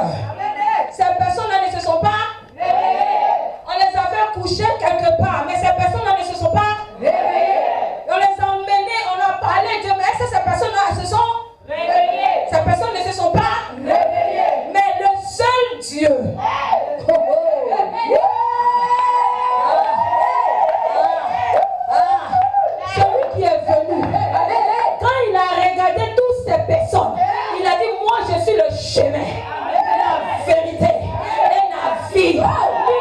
Seigneur. Ces personnes-là ne se sont pas réveillées. On les a fait coucher quelque part, mais ces personnes-là ne se sont pas réveillées. On les a emmenés, on a parlé, Dieu, mais est-ce que ces personnes-là se sont réveillées? Ces personnes ne se sont pas réveillées. Mais le seul Dieu. Celui qui est venu, quand il a regardé toutes ces personnes, il a dit, moi je suis le chemin, la vérité et la vie. Lui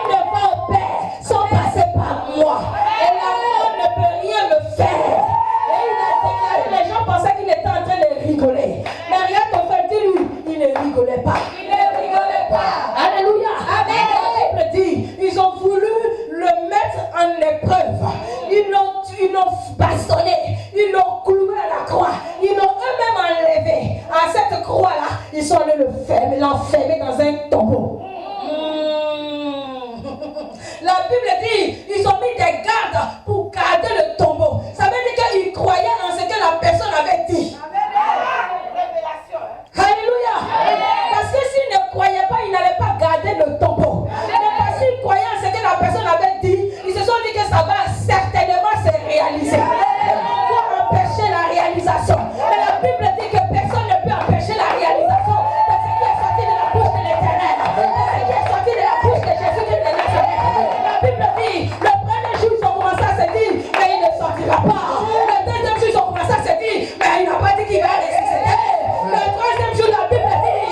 ne va au Père sans passer par moi. Et la mort ne peut rien me faire. Et il a déclaré, les gens pensaient qu'il était en train de rigoler. Mais regarde ton frère, dis-lui, il ne rigolait pas. Il ne rigolait pas. Alléluia. Amen. La Bible dit, ils ont voulu le mettre en épreuve. Ils l'ont bastonné, ils l'ont cloué à la croix, ils l'ont eux-mêmes enlevé. À cette croix-là, ils sont allés l'enfermer dans un tombeau. La Bible dit, ils ont mis des gardes pour garder le tombeau. Ça veut dire qu'ils croyaient en ce que la personne avait dit. Alléluia. Parce que s'ils ne croyaient pas, ils n'allaient pas garder le tombeau. Mais parce qu'ils croyaient en ce que la personne avait dit, ils se sont dit que ça va certainement se réaliser. Pour empêcher la réalisation. Mais la Bible dit que personne ne peut empêcher la réalisation de ce qui est sorti de la bouche de l'Éternel. De ce qui est sorti de la bouche de Jésus-Christ de Nazareth. La Bible dit, le premier jour ils ont commencé à se dire, mais il ne sortira pas. Le deuxième jour ils ont commencé à se dire, mais il n'a pas dit qu'il va ressusciter. Le troisième jour la Bible dit,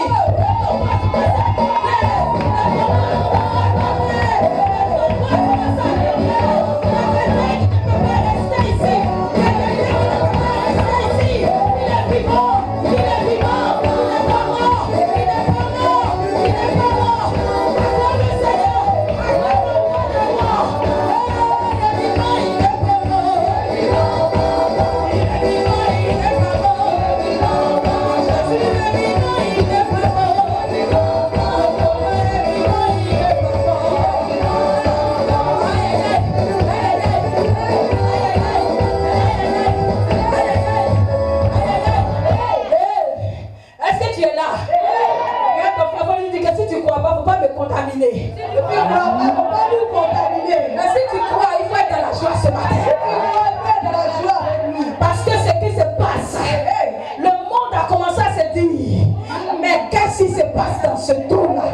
contaminer. Si tu crois, il ne faut pas nous contaminer. Mais si tu crois, il faut être dans la joie ce matin. Dans la joie avec lui. Parce que ce qui se passe, le monde a commencé à se dire, mais qu'est-ce qui se passe dans ce tour-là?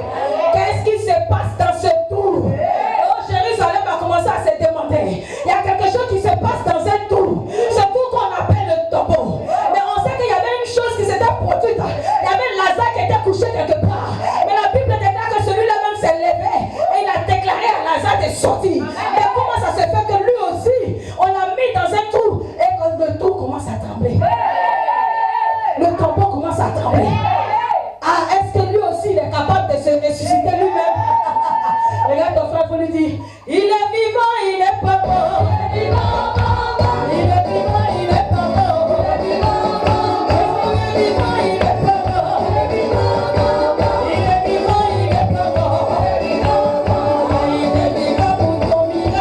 Qu'est-ce qui se passe dans ce tour? Oh, Jérusalem a commencé à se demander. Il y a quelque chose qui se passe dans un tour. Ce tour qu'on appelle le tombeau. Mais on sait qu'il y avait une chose qui s'était produite. Il y avait Lazare qui était couché quelque part. Mais la Bible déclare que celui-là même s'est levé et il a déclaré à Lazare de sortir. Mais comment ça se fait que lui aussi, on l'a mis dans un trou et quand le trou commence à trembler, le tombeau commence à trembler. Ah, est-ce que lui aussi il est capable de se ressusciter lui-même? Regarde ton frère pour lui dire, il est vivant, il n'est pas mort. Il est vivant, il est vivant, il n'est pas mort. Il est vivant, il est vivant, il n'est pas mort. Il est vivant, il est vivant, il n'est pas mort. Il est vivant pour ton miracle.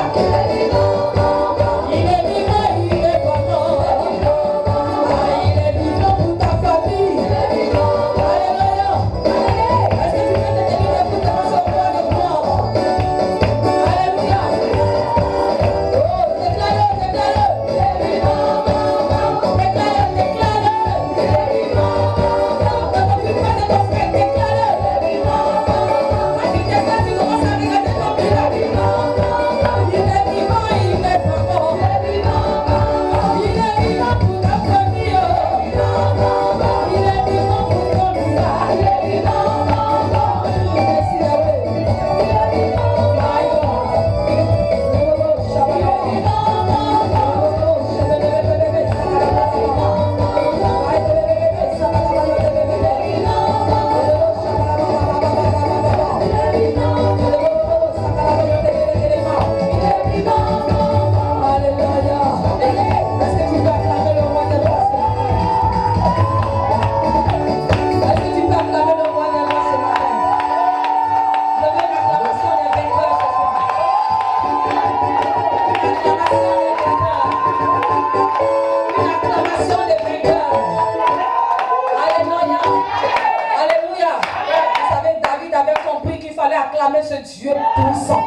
ce Dieu puissant.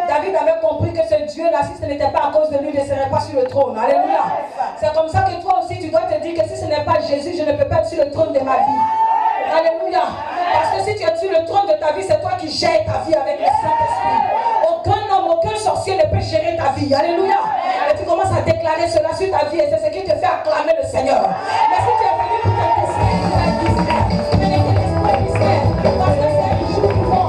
David avait compris que ce Dieu-là, si ce n'était pas à cause de lui, il ne serait pas sur le trône. Alléluia. C'est comme ça que toi aussi, tu dois te dire que si ce n'est pas Jésus, je ne peux pas être sur le trône de ma vie. Alléluia. Parce que si tu es sur le trône de ta vie, c'est toi qui gères ta vie avec le Saint-Esprit. Aucun homme, aucun sorcier ne peut gérer ta vie. Alléluia. Et tu commences à déclarer cela sur ta vie et c'est ce qui te fait acclamer le Seigneur. Mais si tu es venu pour te tester, parce que c'est un jour qui va.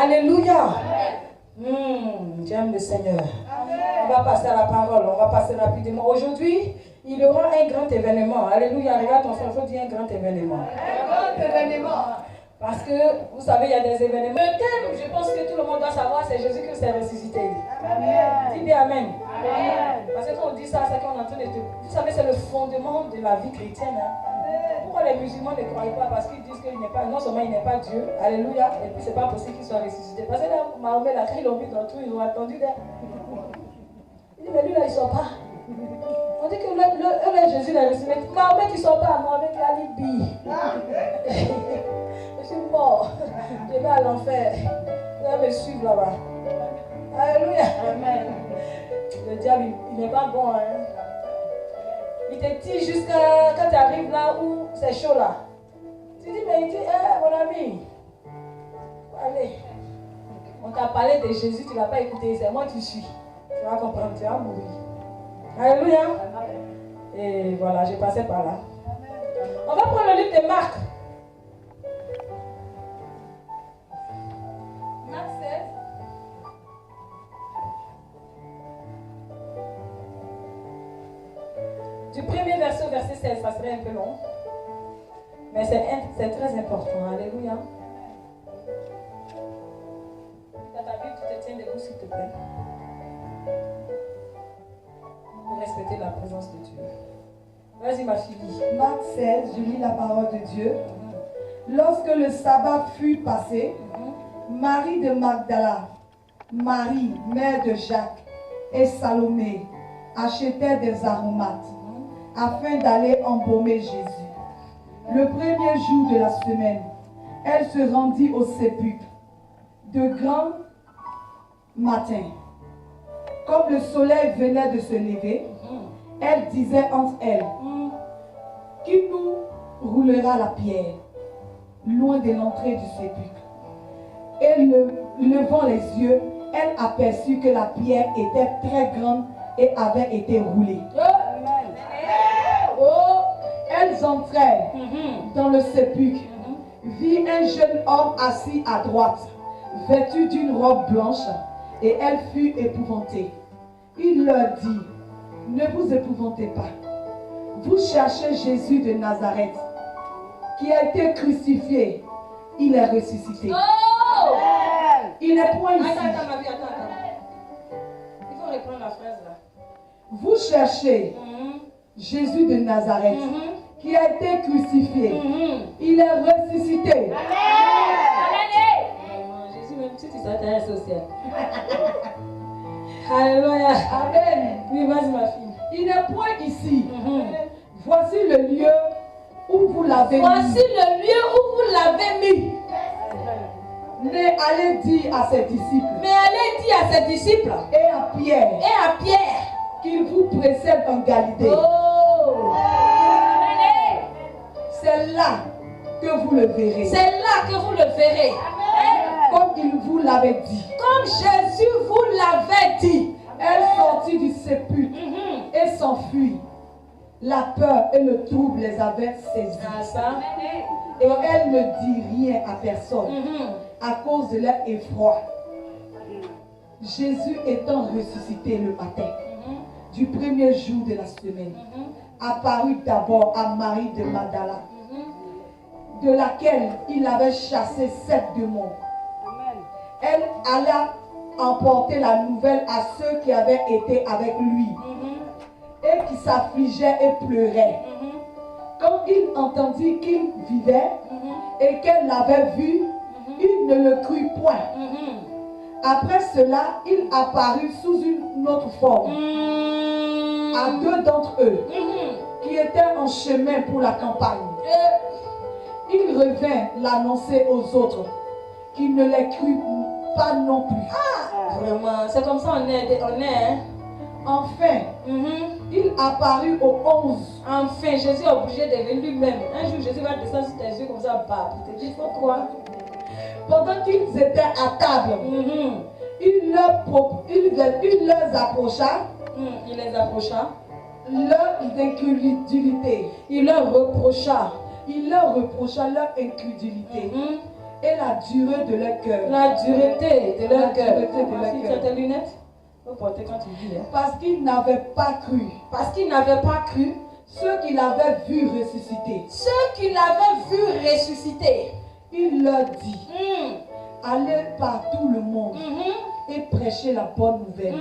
Alléluia. J'aime le Seigneur. On va passer à la parole, on va passer rapidement. Aujourd'hui, il y aura un grand événement. Alléluia. Regarde ton frère, il faut dire un grand événement. Un grand événement. Parce que, vous savez, il y a des événements. Le thème, je pense que tout le monde doit savoir, c'est Jésus-Christ est ressuscité. Amen. Dis bien Amen. Amen. Parce que quand on dit ça, c'est qu'on est en train de... Vous savez, c'est le fondement de la vie chrétienne. Pourquoi les musulmans ne croient pas? Parce qu'ils disent qu'il n'est pas, non seulement il n'est pas Dieu, alléluia, et puis c'est pas possible qu'il soit ressuscité. Parce que là, Mahomet, là, quand ils l'ont mis dans le trou, ils ont attendu d'elle. Il dit, mais lui là, il ne sort pas. On dit que Jésus l'a ressuscité. Mahomet qui ne sort pas, Mahomet qui a l'alibi. Je suis mort. Je vais à l'enfer. Il va me suivre là-bas. Alléluia. Amen. Le diable, il n'est pas bon, hein. Il te tire jusqu'à quand tu arrives là où c'est chaud là. Tu dis, mais il dit, mon ami, allez, on t'a parlé de Jésus, tu ne l'as pas écouté, c'est moi qui suis. Tu vas comprendre, tu vas mourir. Alléluia. Et voilà, j'ai passé par là. On va prendre le livre de Marc. Marc 16. Du premier verset au verset 16, ça serait un peu long. Mais c'est très important. Alléluia. Dans ta Bible, tu te tiens debout, s'il te plaît. Pour respecter la présence de Dieu. Vas-y, ma fille. Marc 16, je lis la parole de Dieu. Lorsque le sabbat fut passé, Marie de Magdala, Marie, mère de Jacques, et Salomé achetaient des aromates afin d'aller embaumer Jésus. Le premier jour de la semaine, elle se rendit au sépulcre de grand matin. Comme le soleil venait de se lever, elle disait entre elles, qui nous roulera la pierre loin de l'entrée du sépulcre. Et levant les yeux, elle aperçut que la pierre était très grande et avait été roulée. Elles entrèrent dans le sépulcre, vit un jeune homme assis à droite, vêtu d'une robe blanche, et elle fut épouvantée. Il leur dit, ne vous épouvantez pas. Vous cherchez Jésus de Nazareth, qui a été crucifié. Il est ressuscité. Il n'est point ici. Attends, ma vie, attends. Il faut reprendre la phrase là. Vous cherchez Jésus de Nazareth, qui a été crucifié. Il est ressuscité. Jésus, même si tu s'intéresse au ciel. Alléluia. Amen. Oui, vas-y, ma fille. Il n'est point ici. Voici le lieu où vous l'avez mis. Voici le lieu où vous l'avez mis. Mais allez dire à ses disciples. Mais allez dire à ses disciples. Et à Pierre. Et à Pierre. Qu'il vous précède en Galilée. Oh. C'est là que vous le verrez. C'est là que vous le verrez. Comme il vous l'avait dit. Comme Jésus vous l'avait dit. Elle sortit du sépulcre et s'enfuit. La peur et le trouble les avaient saisis. Et elle ne dit rien à personne à cause de leur effroi. Jésus étant ressuscité le matin du premier jour de la semaine, apparut d'abord à Marie de Magdala, de laquelle il avait chassé 7 démons. Elle alla emporter la nouvelle à ceux qui avaient été avec lui et qui s'affligeaient et pleuraient. Quand il entendit qu'il vivait et qu'elle l'avait vu, il ne le crut point. Après cela, il apparut sous une autre forme à 2 d'entre eux qui étaient en chemin pour la campagne. Il revint l'annoncer aux autres qui ne les crurent pas non plus. Vraiment, c'est comme ça on est hein? Enfin, il apparut aux 11. Enfin, Jésus est obligé de venir lui-même. Un jour, Jésus va descendre sur tes yeux comme ça, bah, il te dit, pourquoi? Pendant qu'ils étaient à table, il leur approcha. Il les approcha. Leur incrédulité. Il leur reprocha. Il leur reprocha leur incrédulité et la durée de leur cœur. La dureté de leur cœur. Si tu as tes lunettes, faut porter quand tu dis. Hein. Parce qu'ils n'avaient pas cru. Parce qu'ils n'avaient pas cru. Ceux qui l'avaient vu ressusciter. Ceux qui l'avaient vu ressusciter. Il leur dit, allez par tout le monde et prêchez la bonne nouvelle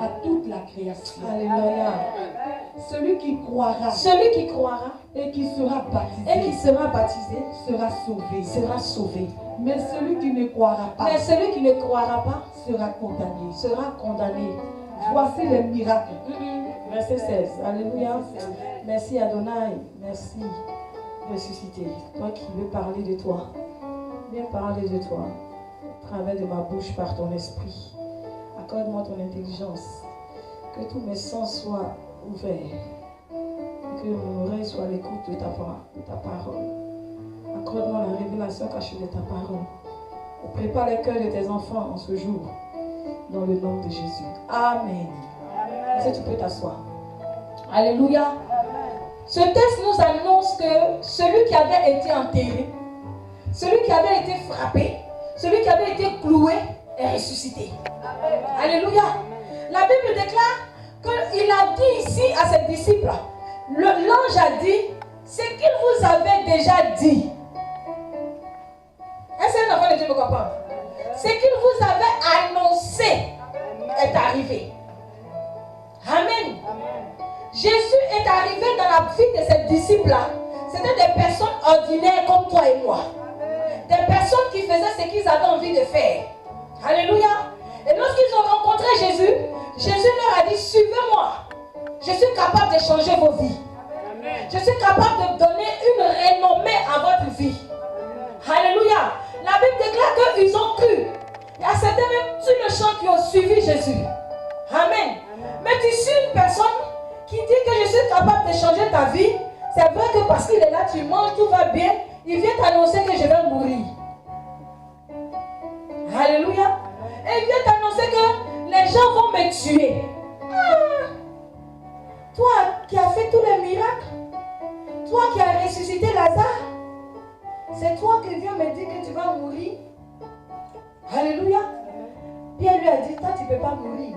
à toute la création. Alléluia. Celui qui croira. Celui qui croira. Et qui sera baptisé. Et qui sera baptisé. Sera sauvé. Sera sauvé. Mais celui qui ne croira pas. Mais celui qui ne croira pas. Sera condamné. Sera condamné. Voici les miracles. Verset 16. Alléluia. Merci Adonai. Merci. Ressuscité. Toi qui veux parler de toi. Viens parler de toi. Au travers de ma bouche par ton esprit. Accorde-moi ton intelligence. Que tous mes sens soient ouverts. Que mon oreille soit à l'écoute de ta voix, de ta parole. Accorde-moi la révélation cachée de ta parole. Prépare les cœurs de tes enfants en ce jour. Dans le nom de Jésus. Amen. Est-ce que tu peux t'asseoir? Alléluia. Ce texte nous annonce que celui qui avait été enterré, celui qui avait été frappé, celui qui avait été cloué est ressuscité. Alléluia. La Bible déclare qu'il a dit ici à ses disciples, l'ange a dit, ce qu'il vous avait déjà dit. Est-ce que un enfant de Dieu me comprend? Ce qu'il vous avait annoncé est arrivé. Amen. Jésus est arrivé dans la vie de ses disciples-là. C'était des personnes ordinaires comme toi et moi. Des personnes qui faisaient ce qu'ils avaient envie de faire. Alléluia. Et lorsqu'ils ont rencontré Jésus, Jésus leur a dit, suivez-moi. Je suis capable de changer vos vies. Je suis capable de donner une renommée à votre vie. Alléluia. La Bible déclare qu'ils ont cru. Il y a certains même sur le champ qui ont suivi Jésus. Amen. Mais tu suis une personne qui dit que je suis capable de changer ta vie. C'est vrai que parce qu'il est là, tu manges, tout va bien. Il vient t'annoncer que je vais mourir. Alléluia. Et il vient t'annoncer que les gens vont me tuer. Ah. Toi qui as fait tous les miracles, toi qui as ressuscité Lazare, c'est toi qui viens me dire que tu vas mourir. Alléluia. Pierre lui a dit, toi tu ne peux pas mourir.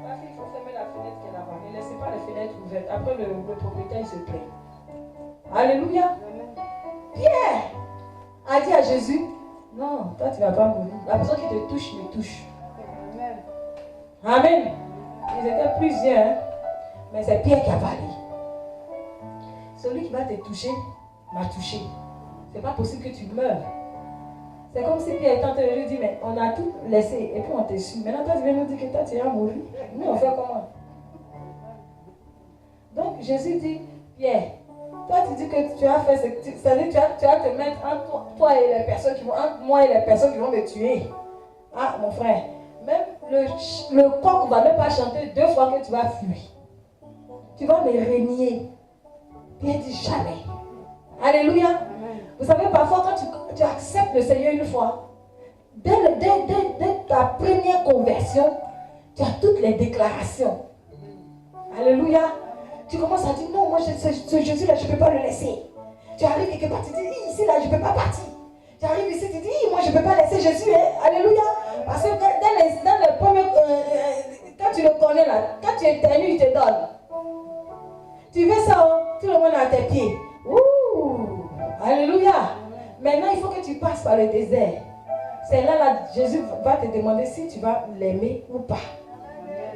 Ma fille, il faut fermer la fenêtre qui est là-bas. Ne laissez pas les fenêtres ouvertes. Après le propriétaire il se plaint. Alléluia. Pierre a dit à Jésus, non, toi tu ne vas pas mourir. La personne qui te touche me touche. Amen. Ils étaient plusieurs, hein? Mais c'est Pierre qui a parlé. Celui qui va te toucher m'a touché. C'est pas possible que tu meurs. C'est comme si Pierre était en train de lui dire, mais on a tout laissé et puis on te suit. Maintenant toi tu viens nous dire que toi tu vas mourir. Nous on fait comment? Donc Jésus dit, Pierre, toi tu dis que tu as fait ce que c'est-à-dire tu vas te mettre entre toi et les personnes qui vont, entre moi et les personnes qui vont me tuer. Ah mon frère, même le coq ne va même pas chanter 2 fois que tu vas fuir. Tu vas me renier. Pierre dit jamais. Alléluia. Amen. Vous savez, parfois quand tu acceptes le Seigneur une fois, dès ta première conversion, tu as toutes les déclarations. Alléluia. Tu commences à dire, non, moi ce Jésus-là, je ne peux pas le laisser. Tu arrives quelque part, tu dis, ici, là, je ne peux pas partir. Tu arrives ici, tu dis, moi, je ne peux pas laisser Jésus. Hein? Alléluia. Parce que dans le premier, quand tu le connais, là, quand tu éternues, il te donne. Tu veux ça, hein? Tout le monde est à tes pieds. Ouh! Alléluia! Maintenant, il faut que tu passes par le désert. C'est là, Jésus va te demander si tu vas l'aimer ou pas.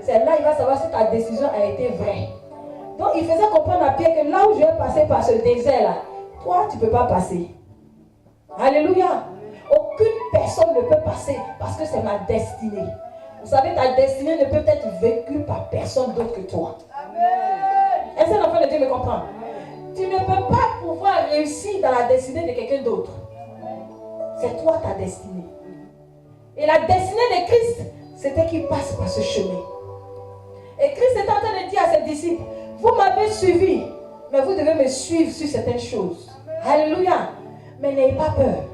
C'est là, il va savoir si ta décision a été vraie. Donc, il faisait comprendre à Pierre que là où je vais passer par ce désert-là, toi, tu ne peux pas passer. Alléluia! Aucune personne ne peut passer parce que c'est ma destinée. Vous savez, ta destinée ne peut être vécue par personne d'autre que toi. Est-ce que l'enfant de Dieu me comprend? Tu ne peux pas pouvoir réussir dans la destinée de quelqu'un d'autre. C'est toi ta destinée. Et la destinée de Christ, c'était qu'il passe par ce chemin. Et Christ est en train de dire à ses disciples, vous m'avez suivi, mais vous devez me suivre sur certaines choses. Alléluia. Mais n'ayez pas peur.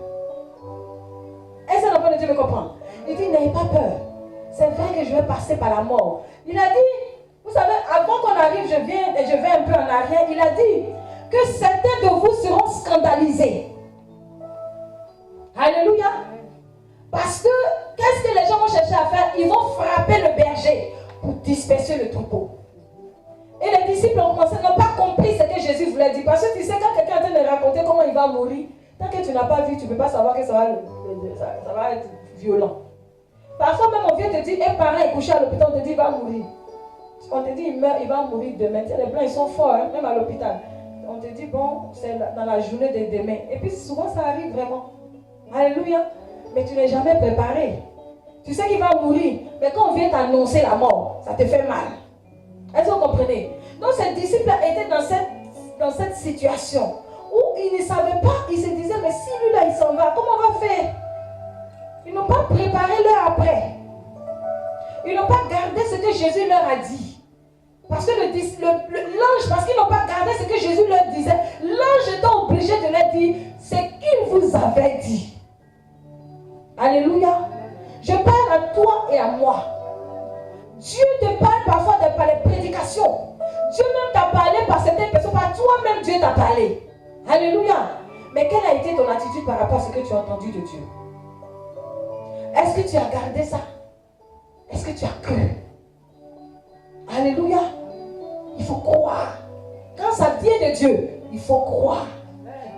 Est-ce que l'enfant de Dieu me comprend? Il dit, n'ayez pas peur. C'est vrai que je vais passer par la mort. Il a dit, vous savez, avant qu'on arrive, je vais un peu en arrière, il a dit que certains de vous seront scandalisés. Alléluia. Parce que, qu'est-ce que les gens vont chercher à faire? Ils vont frapper le berger pour disperser le troupeau. Et les disciples n'ont pas compris ce que Jésus voulait dire. Parce que tu sais, quand quelqu'un est en train de raconter comment il va mourir, tant que tu n'as pas vu, tu ne peux pas savoir que ça va être violent. Parfois même on vient te dire, un parent est couché à l'hôpital, on te dit il va mourir. On te dit il meurt, il va mourir demain. Les blancs ils sont forts, hein, même à l'hôpital. On te dit bon, c'est dans la journée de demain. Et puis souvent ça arrive vraiment. Alléluia. Mais tu n'es jamais préparé. Tu sais qu'il va mourir, mais quand on vient t'annoncer la mort, ça te fait mal. Est-ce que vous comprenez? Donc ces disciples étaient dans cette situation où ils ne savaient pas, ils se disaient mais si lui là il s'en va, comment on va faire? Ils n'ont pas préparé l'heure après. Ils n'ont pas gardé ce que Jésus leur a dit. Parce que l'ange, parce qu'ils n'ont pas gardé ce que Jésus leur disait, l'ange était obligé de leur dire ce qu'il vous avait dit. Alléluia. Je parle à toi et à moi. Dieu te parle parfois par les prédications. Dieu même t'a parlé par certaines personnes, par toi-même Dieu t'a parlé. Alléluia. Mais quelle a été ton attitude par rapport à ce que tu as entendu de Dieu? Est-ce que tu as gardé ça? Est-ce que tu as cru? Alléluia. Il faut croire. Quand ça vient de Dieu, il faut croire.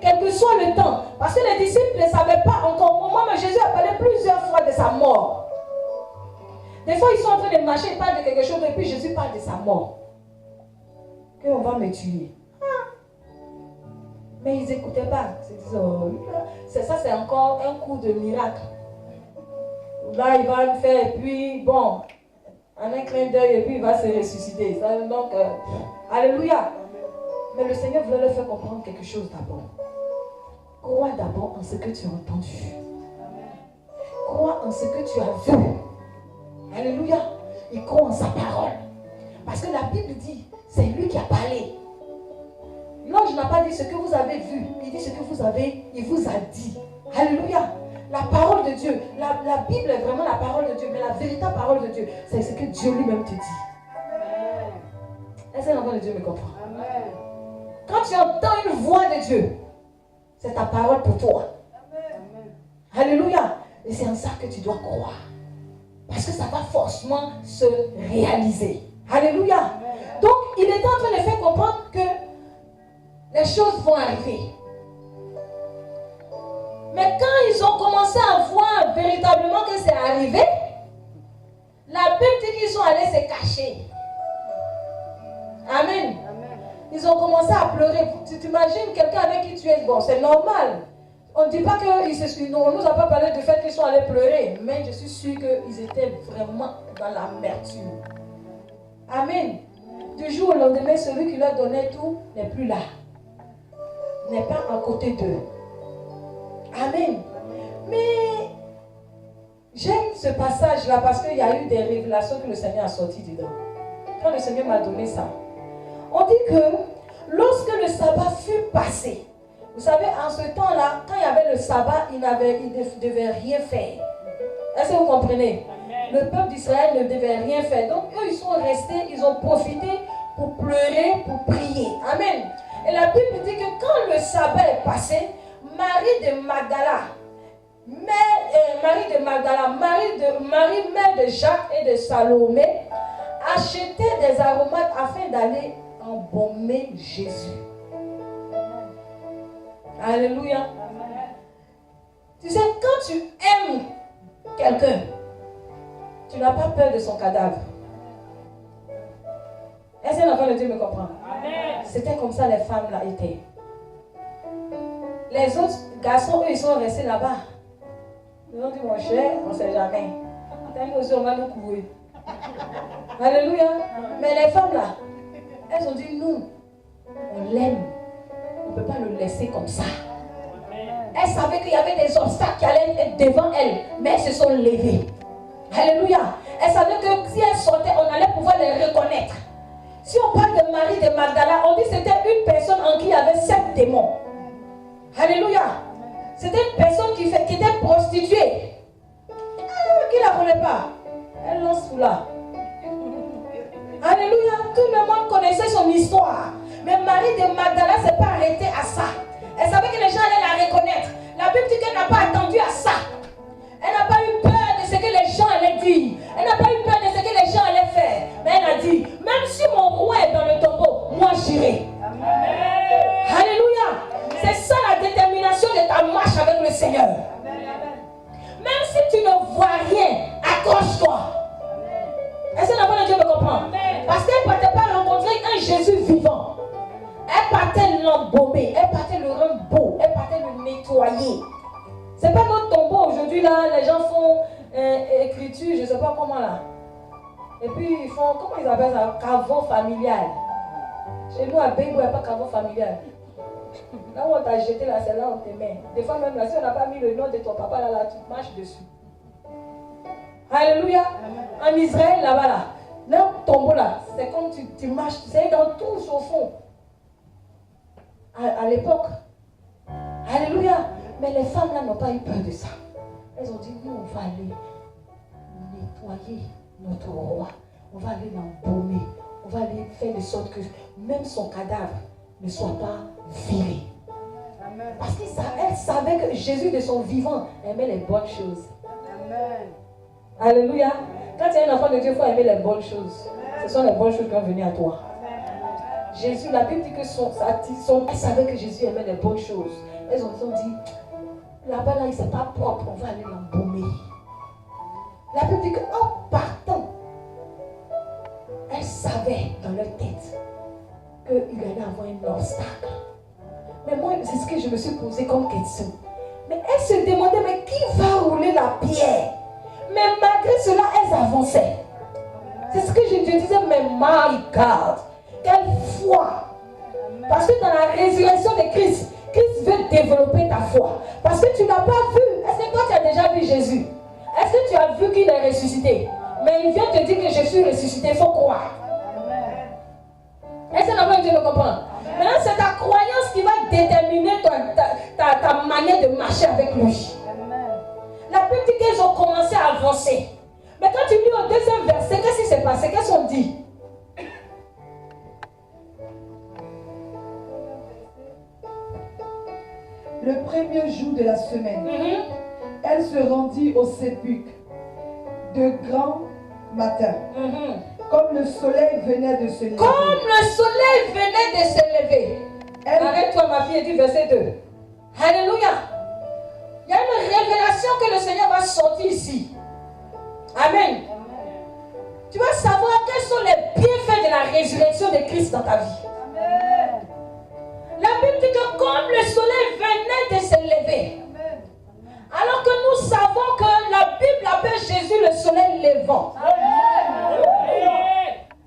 Quel que soit le temps. Parce que les disciples ne savaient pas encore au moment, mais Jésus a parlé plusieurs fois de sa mort. Des fois, ils sont en train de marcher, ils parlent de quelque chose, et puis Jésus parle de sa mort. Qu'on va me tuer. Mais ils n'écoutaient pas. Ça, c'est encore un coup de miracle. Là, il va le faire, et puis, bon, en un clin d'œil, et puis il va se ressusciter. Donc, alléluia. Mais le Seigneur voulait leur faire comprendre quelque chose d'abord. Crois d'abord en ce que tu as entendu. Crois en ce que tu as vu. Alléluia. Il croit en sa parole. Parce que la Bible dit, c'est lui qui a parlé. L'ange n'a pas dit ce que vous avez vu. Il dit ce que vous avez, il vous a dit. Alléluia. La parole de Dieu. La Bible est vraiment la parole de Dieu. Mais la véritable parole de Dieu, c'est ce que Dieu lui-même te dit. Est-ce que l'enfant de Dieu me comprend? Amen. Quand tu entends une voix de Dieu, c'est ta parole pour toi. Amen. Alléluia. Et c'est en ça que tu dois croire. Parce que ça va forcément se réaliser. Alléluia. Amen. Donc, il était en train de faire comprendre que les choses vont arriver. Mais quand ils ont commencé à voir véritablement que c'est arrivé, la Bible dit qu'ils sont allés se cacher. Amen. Ils ont commencé à pleurer. Tu t'imagines quelqu'un avec qui tu es? Bon, c'est normal. On ne dit pas qu'ils se sont. On ne nous a pas parlé du fait qu'ils sont allés pleurer. Mais je suis sûre qu'ils étaient vraiment dans l'amertume. Amen. Du jour au lendemain, celui qui leur donnait tout n'est plus là. N'est pas à côté d'eux. Amen. Mais j'aime ce passage-là parce qu'il y a eu des révélations que le Seigneur a sorties dedans. Quand le Seigneur m'a donné ça, on dit que lorsque le sabbat fut passé, vous savez, en ce temps-là, quand il y avait le sabbat, ils ne devaient rien faire. Est-ce que vous comprenez? Amen. Le peuple d'Israël ne devait rien faire. Donc, eux, ils sont restés, ils ont profité pour pleurer, pour prier. Amen. Et la Bible dit que quand le sabbat est passé, Marie de Magdala, Marie, mère de Jacques et de Salomé, achetait des aromates afin d'aller embaumer Jésus. Alléluia. Amen. Tu sais, quand tu aimes quelqu'un, tu n'as pas peur de son cadavre. Est-ce que l'enfant de Dieu me comprend? C'était comme ça les femmes là étaient. Les autres garçons, eux, ils sont restés là-bas. Ils ont dit, mon cher, on ne sait jamais. Nous aussi, on va nous courir. Alléluia. Mais les femmes là, elles ont dit, nous, on l'aime. On ne peut pas le laisser comme ça. Elles savaient qu'il y avait des obstacles qui allaient être devant elles, mais elles se sont levées. Alléluia. Elles savaient que si elles sortaient, on allait pouvoir les reconnaître. Si on parle de Marie de Magdala, on dit que c'était une personne en qui il y avait 7 démons. Alléluia. C'était une personne qui était prostituée. Qui ne la connaît pas? Elle lance sous là. Alléluia. Tout le monde connaissait son histoire. Mais Marie de Magdala ne s'est pas arrêtée à ça. Elle savait que les gens allaient la reconnaître. La Bible dit qu'elle n'a pas attendu à ça. Elle n'a pas eu peur de ce que les gens allaient dire. Elle n'a pas eu peur de ce que les gens allaient faire. Mais elle a dit, même si mon roi est dans le tombeau, moi j'irai. Alléluia. C'est ça la détermination de ta marche avec le Seigneur. Même si tu ne vois rien, accroche-toi. Est-ce que la bonne Dieu me comprend? Parce qu'elle ne partait pas rencontrer un Jésus vivant. Elle partait l'embaumer, elle partait le rendre beau, elle partait le nettoyer. C'est pas notre tombeau aujourd'hui là, les gens font écriture, je ne sais pas comment là. Et puis ils font, comment ils appellent ça? Caveau familial. Chez nous à Bégo, il n'y a pas caveau familial. Là où on t'a jeté là, c'est là où on te met. Des fois même là, si on n'a pas mis le nom de ton papa là, tu marches dessus. Alléluia. En Israël là-bas là, là tombeau là, c'est comme tu marches, c'est dans tout au fond. À l'époque. Alléluia. Mais les femmes là n'ont pas eu peur de ça. Elles ont dit, nous on va aller nettoyer notre roi. On va aller l'embaumer. On va aller faire de sorte que même son cadavre ne soit pas viré. Amen. Parce qu'elle savait que Jésus de son vivant aimait les bonnes choses. Amen. Alléluia. Quand tu es un enfant de Dieu, il faut aimer les bonnes choses. Ce sont les bonnes choses qui vont venir à toi. Amen. Jésus, la Bible dit que elles savaient que Jésus aimait les bonnes choses. Elles ont dit, là-bas, là, il n'est pas propre, on va aller l'embaumer. La Bible dit qu'en partant, elles savaient dans leur tête qu'il allait avoir un obstacle. Mais moi, c'est ce que je me suis posé comme question. Mais elles se demandaient, mais qui va rouler la pierre? Mais malgré cela, elles avançaient. C'est ce que je te disais, mais my God, quelle foi! Parce que dans la résurrection de Christ, Christ veut développer ta foi. Parce que tu n'as pas vu. Est-ce que toi tu as déjà vu Jésus? Est-ce que tu as vu qu'il est ressuscité? Mais il vient te dire que je suis ressuscité, il faut croire. Est-ce que l'enfant Dieu me comprend? Maintenant, c'est ta croyance qui va déterminer ta manière de marcher avec lui. La Bible dit qu'elles ont commencé à avancer. Mais quand tu lis au deuxième verset, qu'est-ce qui s'est passé? Qu'est-ce qu'on dit? Le premier jour de la semaine, elle se rendit au sépulcre de grand matin, comme le soleil venait de se lever. Comme le soleil venait de se lever. Arrête-toi, ma fille, et dis verset 2. Alléluia. Il y a une révélation que le Seigneur va sortir ici. Amen. Tu vas savoir quels sont les bienfaits de la résurrection de Christ dans ta vie. Amen. La Bible dit que comme le soleil venait de se lever, alors que nous savons que la Bible appelle Jésus le soleil levant.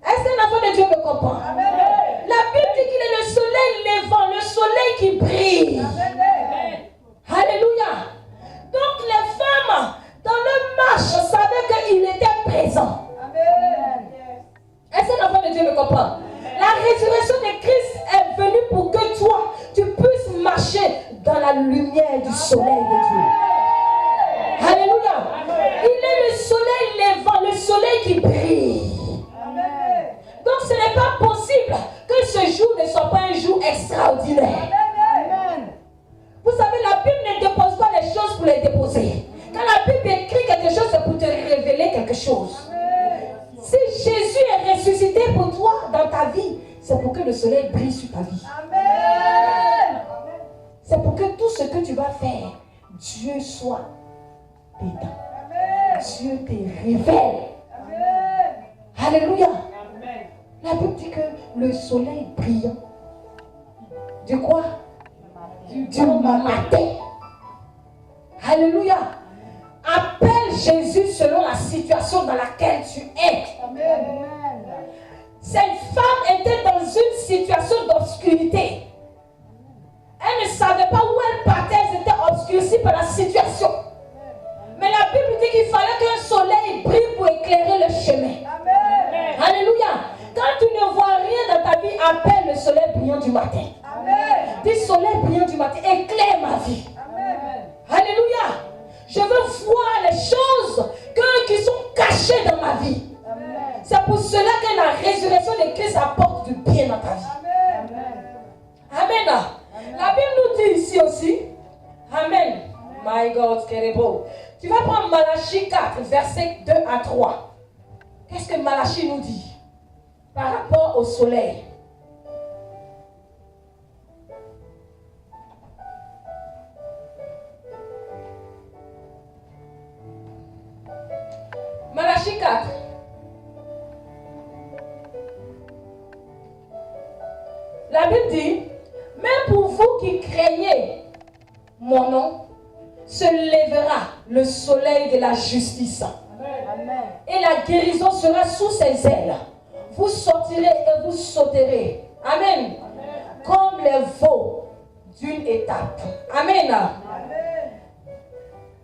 Est-ce que l'enfant de Dieu me comprend? Amen. La Bible dit qu'il est le soleil levant, le soleil qui brille. Amen. Alléluia. Donc les femmes, dans leur marche, savaient qu'il était présent. Amen. Est-ce que l'enfant de Dieu me comprend? La résurrection de Christ est venue pour que toi, tu puisses marcher dans la lumière du soleil de Dieu. Alléluia. Il est le soleil levant, le soleil qui brille. Amen. Donc ce n'est pas possible que ce jour ne soit pas un jour extraordinaire. Amen. Vous savez, la Bible ne dépose pas les choses pour les déposer. Quand la Bible écrit quelque chose, c'est pour te révéler quelque chose. Si Jésus est ressuscité pour toi dans ta vie, c'est pour que le soleil brille sur ta vie. Amen. C'est pour que tout ce que tu vas faire, Dieu soit dedans. Amen. Dieu te révèle. Amen. Alléluia. Amen. La Bible dit que le soleil brillant. Du quoi? Du matin. Alléluia. Appelle Jésus selon la situation dans laquelle tu es. Amen. Cette femme était dans une situation d'obscurité. Elle ne savait pas où elle partait, elle était obscurcie par la situation. Mais la Bible dit qu'il fallait qu'un soleil brille pour éclairer le chemin. Amen. Alléluia. Quand tu ne vois rien dans ta vie, appelle le soleil brillant du matin. Amen. Dis soleil brillant du matin, éclaire ma vie. Amen. Alléluia. Je veux voir les choses qui sont cachées dans ma vie. Amen. C'est pour cela que la résurrection de Christ apporte du bien dans ta vie. Amen. Amen. Amen. La Bible nous dit ici aussi. Amen. My God, quel beau. Tu vas prendre Malachie 4, versets 2 à 3. Qu'est-ce que Malachie nous dit par rapport au soleil? Malachie 4. La Bible dit, mais pour vous qui craignez mon nom, se lèvera le soleil de la justice. Amen. Et la guérison sera sous ses ailes. Vous sortirez et vous sauterez. Amen. Amen. Comme les veaux d'une étape. Amen. Amen.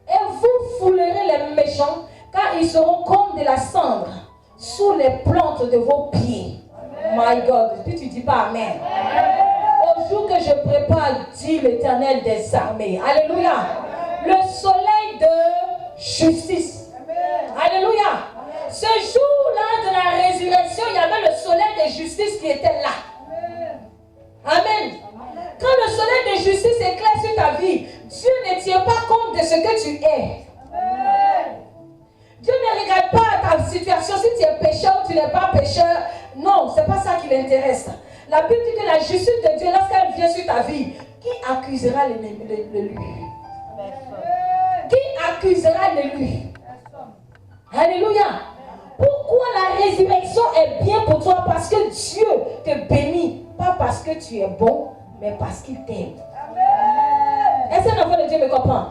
Et vous foulerez les méchants, car ils seront comme de la cendre sous les plantes de vos pieds. Amen. My God. Puis tu dis pas Amen. Amen. Au jour que je prépare, dit l'Éternel des armées. Alléluia. Le soleil de justice. Amen. Alléluia. Amen. Ce jour-là de la résurrection, il y avait le soleil de justice qui était là. Amen. Amen. Amen. Quand le soleil de justice éclaire sur ta vie, Dieu ne tient pas compte de ce que tu es. Amen. Dieu ne regarde pas ta situation, si tu es pécheur ou tu n'es pas pécheur. Non, ce n'est pas ça qui l'intéresse. La Bible dit que la justice de Dieu, lorsqu'elle vient sur ta vie, qui accusera l'élu? Qui accusera l'élu? Alléluia. Pourquoi la résurrection est bien pour toi? Parce que Dieu te bénit. Pas parce que tu es bon, mais parce qu'il t'aime. Est-ce qu'un enfant de Dieu me comprend?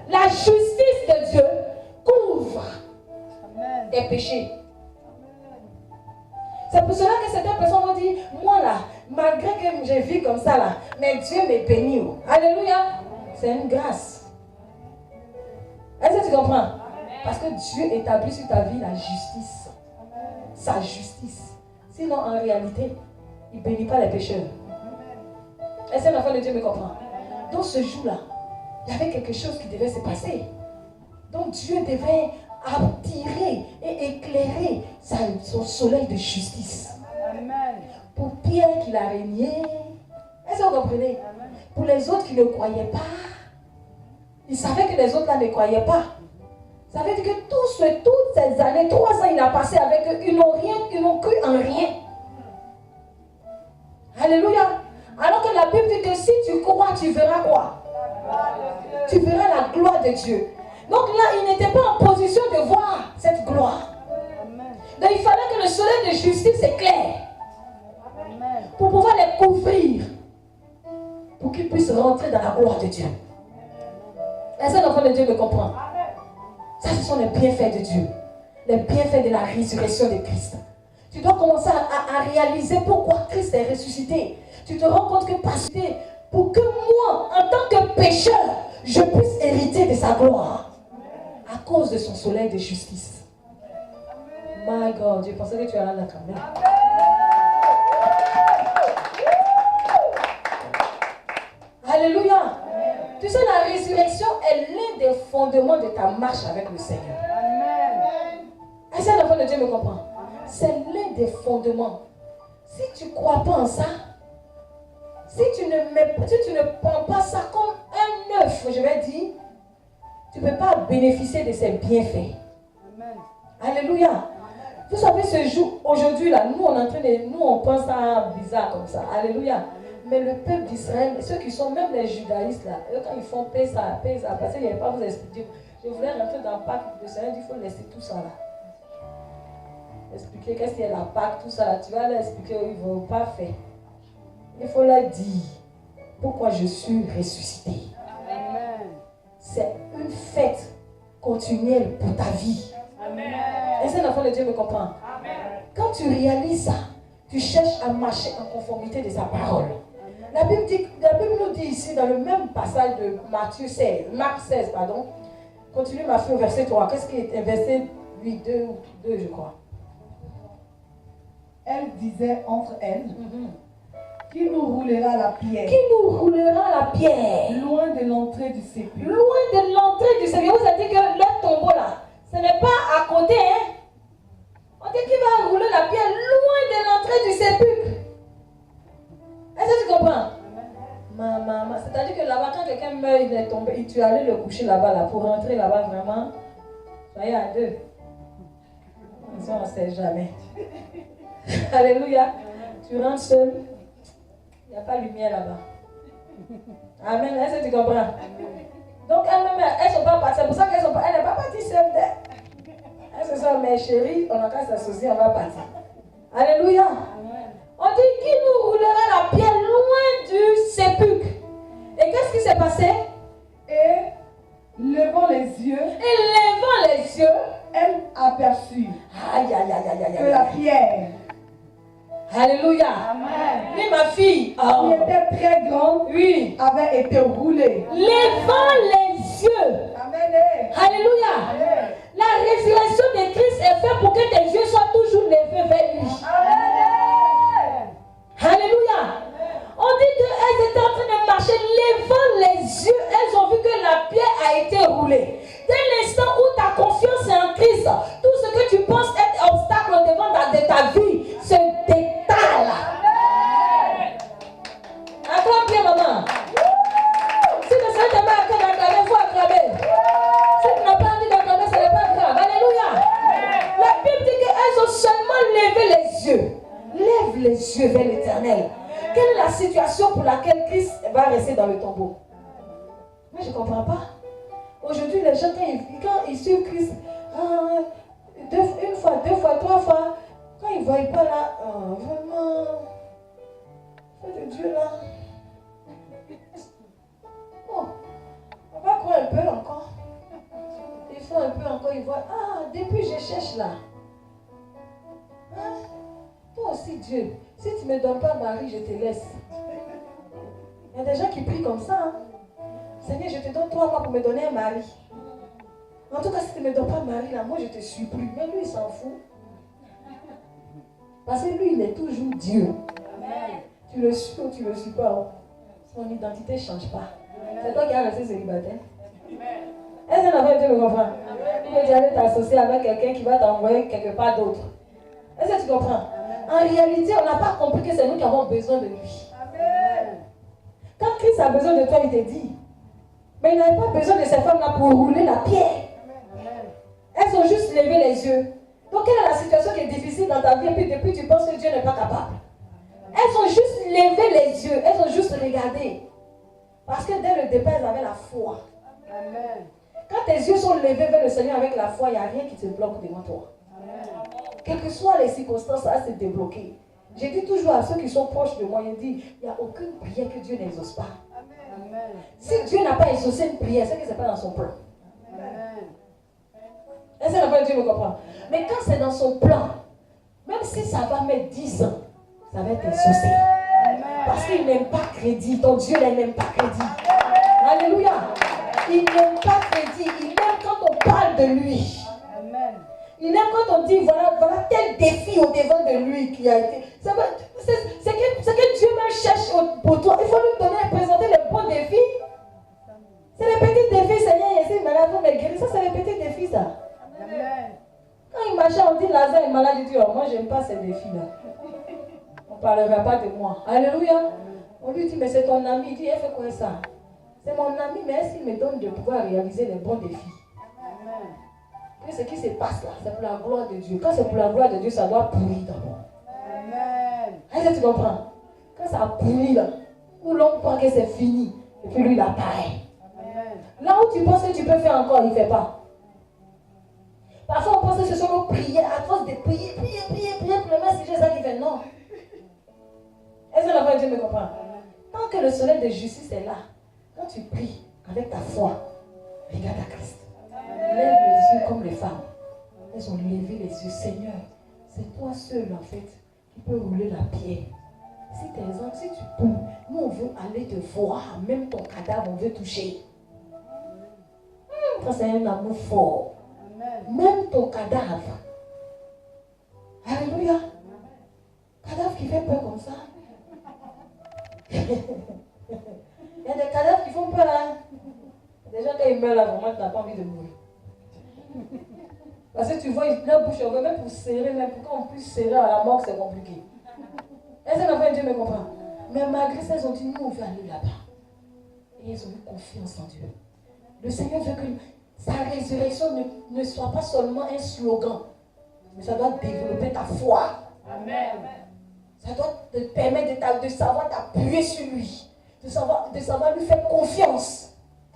La justice de Dieu couvre tes péchés. C'est pour cela que certaines personnes vont dire, moi là, malgré que je vis comme ça là, mais Dieu me bénit. Alléluia. C'est une grâce. Est-ce que tu comprends? Parce que Dieu établit sur ta vie la justice. Sa justice. Sinon, en réalité, il ne bénit pas les pécheurs. Est-ce que l'enfant de Dieu me comprend? Dans ce jour-là, il y avait quelque chose qui devait se passer. Donc Dieu devait attirer et éclairer son soleil de justice. Amen. Pour Pierre qui l'a régné. Est-ce que vous comprenez? Amen. Pour les autres qui ne croyaient pas, ils savaient que les autres là ne croyaient pas. Ça veut dire que toutes ces années, 3 ans, il a passé avec eux, ils n'ont cru en rien. Alléluia. Alors que la Bible dit que si tu crois, tu verras quoi? Tu verras la gloire de Dieu. Donc là, il n'était pas en position de voir cette gloire. Donc il fallait que le soleil de justice éclaire pour pouvoir les couvrir, pour qu'ils puissent rentrer dans la gloire de Dieu. Est-ce que l'enfant de Dieu me comprend? Ça, ce sont les bienfaits de Dieu, les bienfaits de la résurrection de Christ. Tu dois commencer à réaliser pourquoi Christ est ressuscité. Tu te rends compte que parce que pour que moi, en tant que pécheur, je puisse hériter de sa gloire à cause de son soleil de justice. My God, je pensais que tu allais là quand même. Alléluia. Tu sais, la résurrection est l'un des fondements de ta marche avec le Seigneur. Est-ce que l'enfant de Dieu me comprend? C'est l'un des fondements. Si tu ne crois pas en ça, si tu ne prends pas ça comme un œuf, je vais dire, tu ne peux pas bénéficier de ses bienfaits. Amen. Alléluia. Vous savez, ce jour, aujourd'hui, là, nous, on pense à bizarre comme ça. Alléluia. Mais le peuple d'Israël, ceux qui sont même les judaïstes, là, eux, quand ils font paix ça, parce qu'il n'y avait pas vous expliquer. Je voulais rentrer dans le Pâques, le Seigneur dit, il faut laisser tout ça là. Expliquer qu'est-ce qu'il y a la Pâques, tout ça là. Tu vas leur expliquer, ils ne vont pas faire. Il faut leur dire pourquoi je suis ressuscité. Amen. C'est une fête continuelle pour ta vie. Amen. Est-ce que l'enfant de Dieu me comprend? Amen. Quand tu réalises ça, tu cherches à marcher en conformité de sa parole. La Bible nous dit ici dans le même passage de Marc 16, pardon. Continue ma fille au verset 3. Qu'est-ce qui est verset 8, 2 je crois. Elle disait entre elles, qui nous roulera la pierre? Qui nous roulera la pierre? Loin de l'entrée du sépulcre. Loin de l'entrée du sépulcre. Vous avez dit que leur tombeau là, ce n'est pas à côté, hein? On dit qu'il va rouler la pierre loin de l'entrée du sépulcre. Est-ce que tu comprends? Maman, c'est-à-dire que là-bas, quand quelqu'un meurt, il est tombé, tu allais le coucher là-bas, là, pour rentrer là-bas, vraiment, soyez à deux. Ça, on ne sait jamais. Alléluia. Tu rentres seul, il n'y a pas de lumière là-bas. Amen. Est-ce que tu comprends? Donc, elles-mêmes, elles ne sont pas parties. C'est pour ça qu'elles n'est pas partie seule. Elles se sont, mes chéries, on a qu'à s'associer, on va partir. Alléluia. On dit qu'il nous roulera la pierre loin du sépulcre. Et qu'est-ce qui s'est passé? Et levant les yeux, elle aperçut que la pierre, alléluia, amen, oui, ma fille, qui était très grande, oui, avait été roulée. Levant les yeux. Amen. Alléluia. Amen. La résurrection de Christ est faite pour que tes yeux soient toujours levés vers lui. Amen. Alléluia. On dit qu'elles étaient en train de marcher, levant les yeux, elles ont vu que la pierre a été roulée. Dès l'instant où ta confiance est en Christ, tout ce que tu penses être obstacle devant de ta vie se détale. Acclame bien, maman. Si le Seigneur te met à acclamer, il faut acclamer. Si tu n'as pas envie d'acclamer, ce n'est pas grave. Alléluia. yeux vers l'Éternel. Quelle est la situation pour laquelle Christ va rester dans le tombeau? Moi, je ne comprends pas. Aujourd'hui, les gens, quand ils suivent Christ, une fois, deux fois, trois fois, quand ils ne voient pas là, vraiment, feu de Dieu là. Bon, on va croire un peu encore. Ils font un peu encore, ils voient, depuis je cherche là. Hein? Toi aussi, Dieu, si tu ne me donnes pas mari, je te laisse. Il y a des gens qui prient comme ça. Hein? Seigneur, je te donne 3 mois pour me donner un mari. En tout cas, si tu ne me donnes pas mari, là, moi je te suis plus. Mais lui, il s'en fout. Parce que lui, il est toujours Dieu. Amen. Tu le suis ou tu ne le suis pas. Hein? Son identité ne change pas. C'est toi qui as resté célibataire. Est-ce que la Dieu me comprend? Tu peux aller t'associer avec quelqu'un qui va t'envoyer quelque part d'autre. Est-ce que tu comprends? En réalité, on n'a pas compris que c'est nous qui avons besoin de lui. Amen. Quand Christ a besoin de toi, il te dit. Mais il n'avait pas besoin de ces femmes-là pour rouler la pierre. Amen. Elles ont juste levé les yeux. Donc, quelle est la situation qui est difficile dans ta vie et puis depuis tu penses que Dieu n'est pas capable? Elles ont juste levé les yeux. Elles ont juste regardé. Parce que dès le départ, elles avaient la foi. Amen. Quand tes yeux sont levés vers le Seigneur avec la foi, il n'y a rien qui te bloque devant toi. Amen. Quelles que soient les circonstances, ça va se débloquer. J'ai dit toujours à ceux qui sont proches de moi, il dit, il n'y a aucune prière que Dieu n'exauce pas. Amen. Si Dieu n'a pas exaucé une prière, c'est que ce n'est pas dans son plan. Amen. Est-ce que la voix de Dieu me comprend? Mais quand c'est dans son plan, même si ça va mettre 10 ans, ça va être exaucé. Parce qu'il n'aime pas crédit. Ton Dieu n'aime pas crédit. Alléluia. Il n'aime pas crédit. Il aime quand on parle de lui. Amen. Il aime quand on dit voilà tel défi au devant de lui qui a été. C'est que Dieu même cherche pour toi. Il faut lui donner, présenter les bons défis. C'est les petits défis, Seigneur, ici, malade, vous me guérir. Ça, c'est les petits défis, ça. Amen. Quand il marchait, on dit Lazare est malade. Il dit, oh, moi, je n'aime pas ces défis-là. On ne parlera pas de moi. Alléluia. On lui dit, mais c'est ton ami. Il dit, elle fait quoi ça? C'est mon ami, mais est-ce qu'il me donne de pouvoir réaliser les bons défis? Amen. Que ce qui se passe là, c'est pour la gloire de Dieu. Quand c'est pour la gloire de Dieu, ça doit pourrir d'abord. Amen. Est-ce que tu comprends? Quand ça pourrit là, où l'on croit que c'est fini, et puis lui, il apparaît. Amen. Là où tu penses que tu peux faire encore, il ne fait pas. Parfois, on pense que ce sont nos prières, à force de prier, pour le même sujet, ça qui fait non. Est-ce que la voix de Dieu me comprend? Tant que le soleil de justice est là, quand tu pries avec ta foi, regarde à Christ. Lève les yeux comme les femmes. Elles ont levé les yeux. Seigneur, c'est toi seul en fait qui peux rouler la pierre. Si tes enfants, si tu peux, nous on veut aller te voir. Même ton cadavre, on veut toucher. Quand c'est un amour fort. Même ton cadavre. Alléluia. Cadavre qui fait peur comme ça. Il y a des cadavres qui font peur. Hein? Des gens, quand ils meurent là, vraiment, tu n'as pas envie de mourir. Parce que tu vois, leur bouche ouverte, même pour serrer, même pour qu'on puisse serrer à la mort, c'est compliqué. Est-ce que la Dieu me comprend? Mais malgré ça, ils ont dit, nous, on veut aller là-bas. Et ils ont eu confiance en Dieu. Le Seigneur veut que sa résurrection ne soit pas seulement un slogan, mais ça doit développer ta foi. Amen. Ça doit te permettre de savoir t'appuyer sur lui, de savoir lui faire confiance.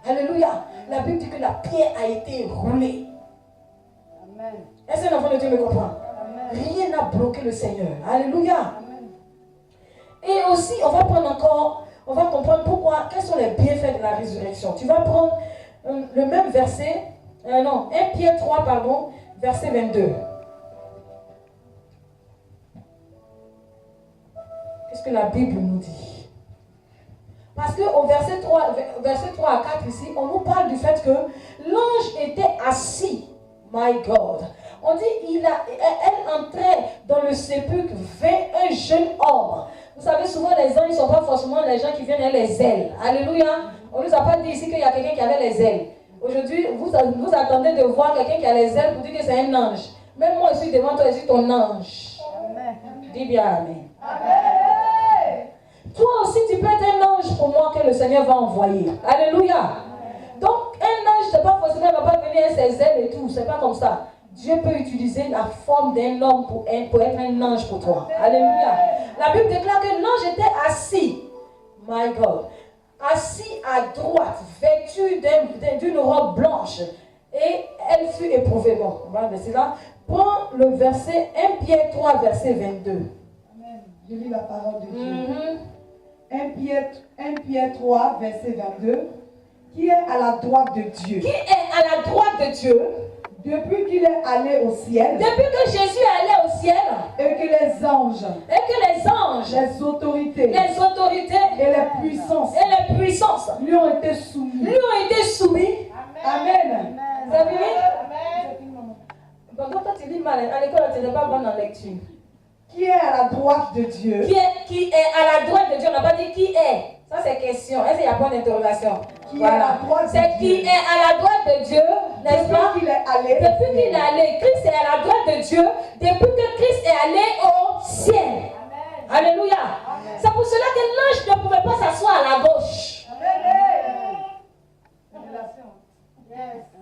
Alléluia. La Bible dit que la pierre a été roulée. Amen. Est-ce que l'enfant de Dieu me comprend? Amen. Rien n'a bloqué le Seigneur. Alléluia. Amen. Et aussi, on va comprendre pourquoi, quels sont les bienfaits de la résurrection. Tu vas prendre le même verset, 1 Pierre 3, verset 22. Qu'est-ce que la Bible nous dit? Parce qu'au verset 3 à 4 ici, on nous parle du fait que l'ange était assis. My God. On dit, elle entrait dans le sépulcre vers un jeune homme. Vous savez, souvent les anges ne sont pas forcément les gens qui viennent avec les ailes. Alléluia. On ne nous a pas dit ici qu'il y a quelqu'un qui avait les ailes. Aujourd'hui, vous attendez de voir quelqu'un qui a les ailes pour dire que c'est un ange. Même moi, je suis devant toi, je suis ton ange. Amen. Dis bien Amen. Amen. Toi aussi, tu peux être un ange pour moi que le Seigneur va envoyer. Alléluia. Donc, un ange, c'est pas forcément, il ne va pas venir avec ses ailes et tout. C'est pas comme ça. Dieu peut utiliser la forme d'un homme pour être un ange pour toi. Alléluia. La Bible déclare que l'ange était assis. My God. Assis à droite, vêtu d'une robe blanche. Et elle fut éprouvée. Bon, on va laisser là. Prends le verset 1 Pierre 3, verset 22. Amen. Je lis la parole de Dieu. 1 Pierre 3, verset 22. Qui est à la droite de Dieu? Qui est à la droite de Dieu? Depuis qu'il est allé au ciel. Depuis que Jésus est allé au ciel. Et que les anges. Les autorités. Et les puissances. Lui ont été soumis. Amen. Vous avez vu? Bon, quand tu lis mal, à l'école, tu n'es pas bonne en lecture. Qui est à la droite de Dieu? Qui est à la droite de Dieu? On n'a pas dit qui est. Ça, c'est question. Est-ce qu'il y a point d'interrogation? Voilà. C'est qui est à la droite de Dieu, n'est-ce pas? Depuis qu'il est allé. Depuis qu'il est allé. Christ est à la droite de Dieu depuis que Christ est allé au ciel. Amen. Alléluia. C'est pour cela que l'ange ne pouvait pas s'asseoir à la gauche.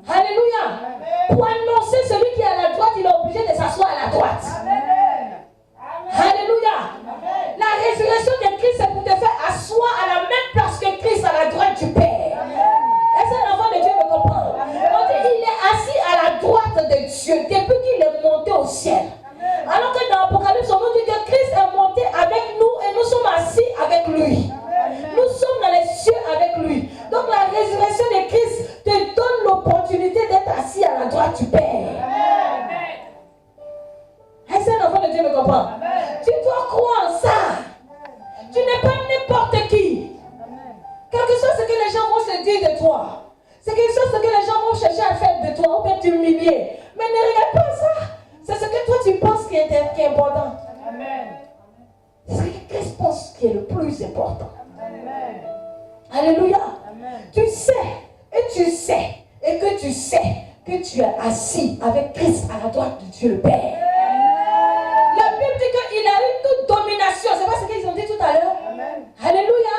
Alléluia. Pour annoncer celui qui est à la droite, il est obligé de s'asseoir à la droite. Alléluia. La résurrection de Christ, c'est pour te faire asseoir à la même place que Christ à la droite du Père. Est-ce que l'enfant de Dieu me comprend? On dit qu'il est assis à la droite de Dieu depuis qu'il est monté au ciel. Alors que dans l'Apocalypse, on nous dit que Christ est monté avec nous et nous sommes assis avec lui. Nous sommes dans les cieux avec lui. Donc la résurrection de Christ te donne l'opportunité d'être assis à la droite du Père. Est-ce que l'enfant de Dieu me comprend? Tu dois croire en ça. Tu n'es pas n'importe qui. Quel que soit ce que les gens vont se dire de toi, c'est quelque chose que les gens vont chercher à faire de toi ou bien t'humilier. Mais ne regarde pas ça. C'est ce que toi tu penses qui est important. C'est ce que Christ pense qui est le plus important. Alléluia. Tu sais, et que tu sais que tu es assis avec Christ à la droite de Dieu le Père. La Bible dit qu'il a eu toute domination. C'est pas ce qu'ils ont dit tout à l'heure. Alléluia.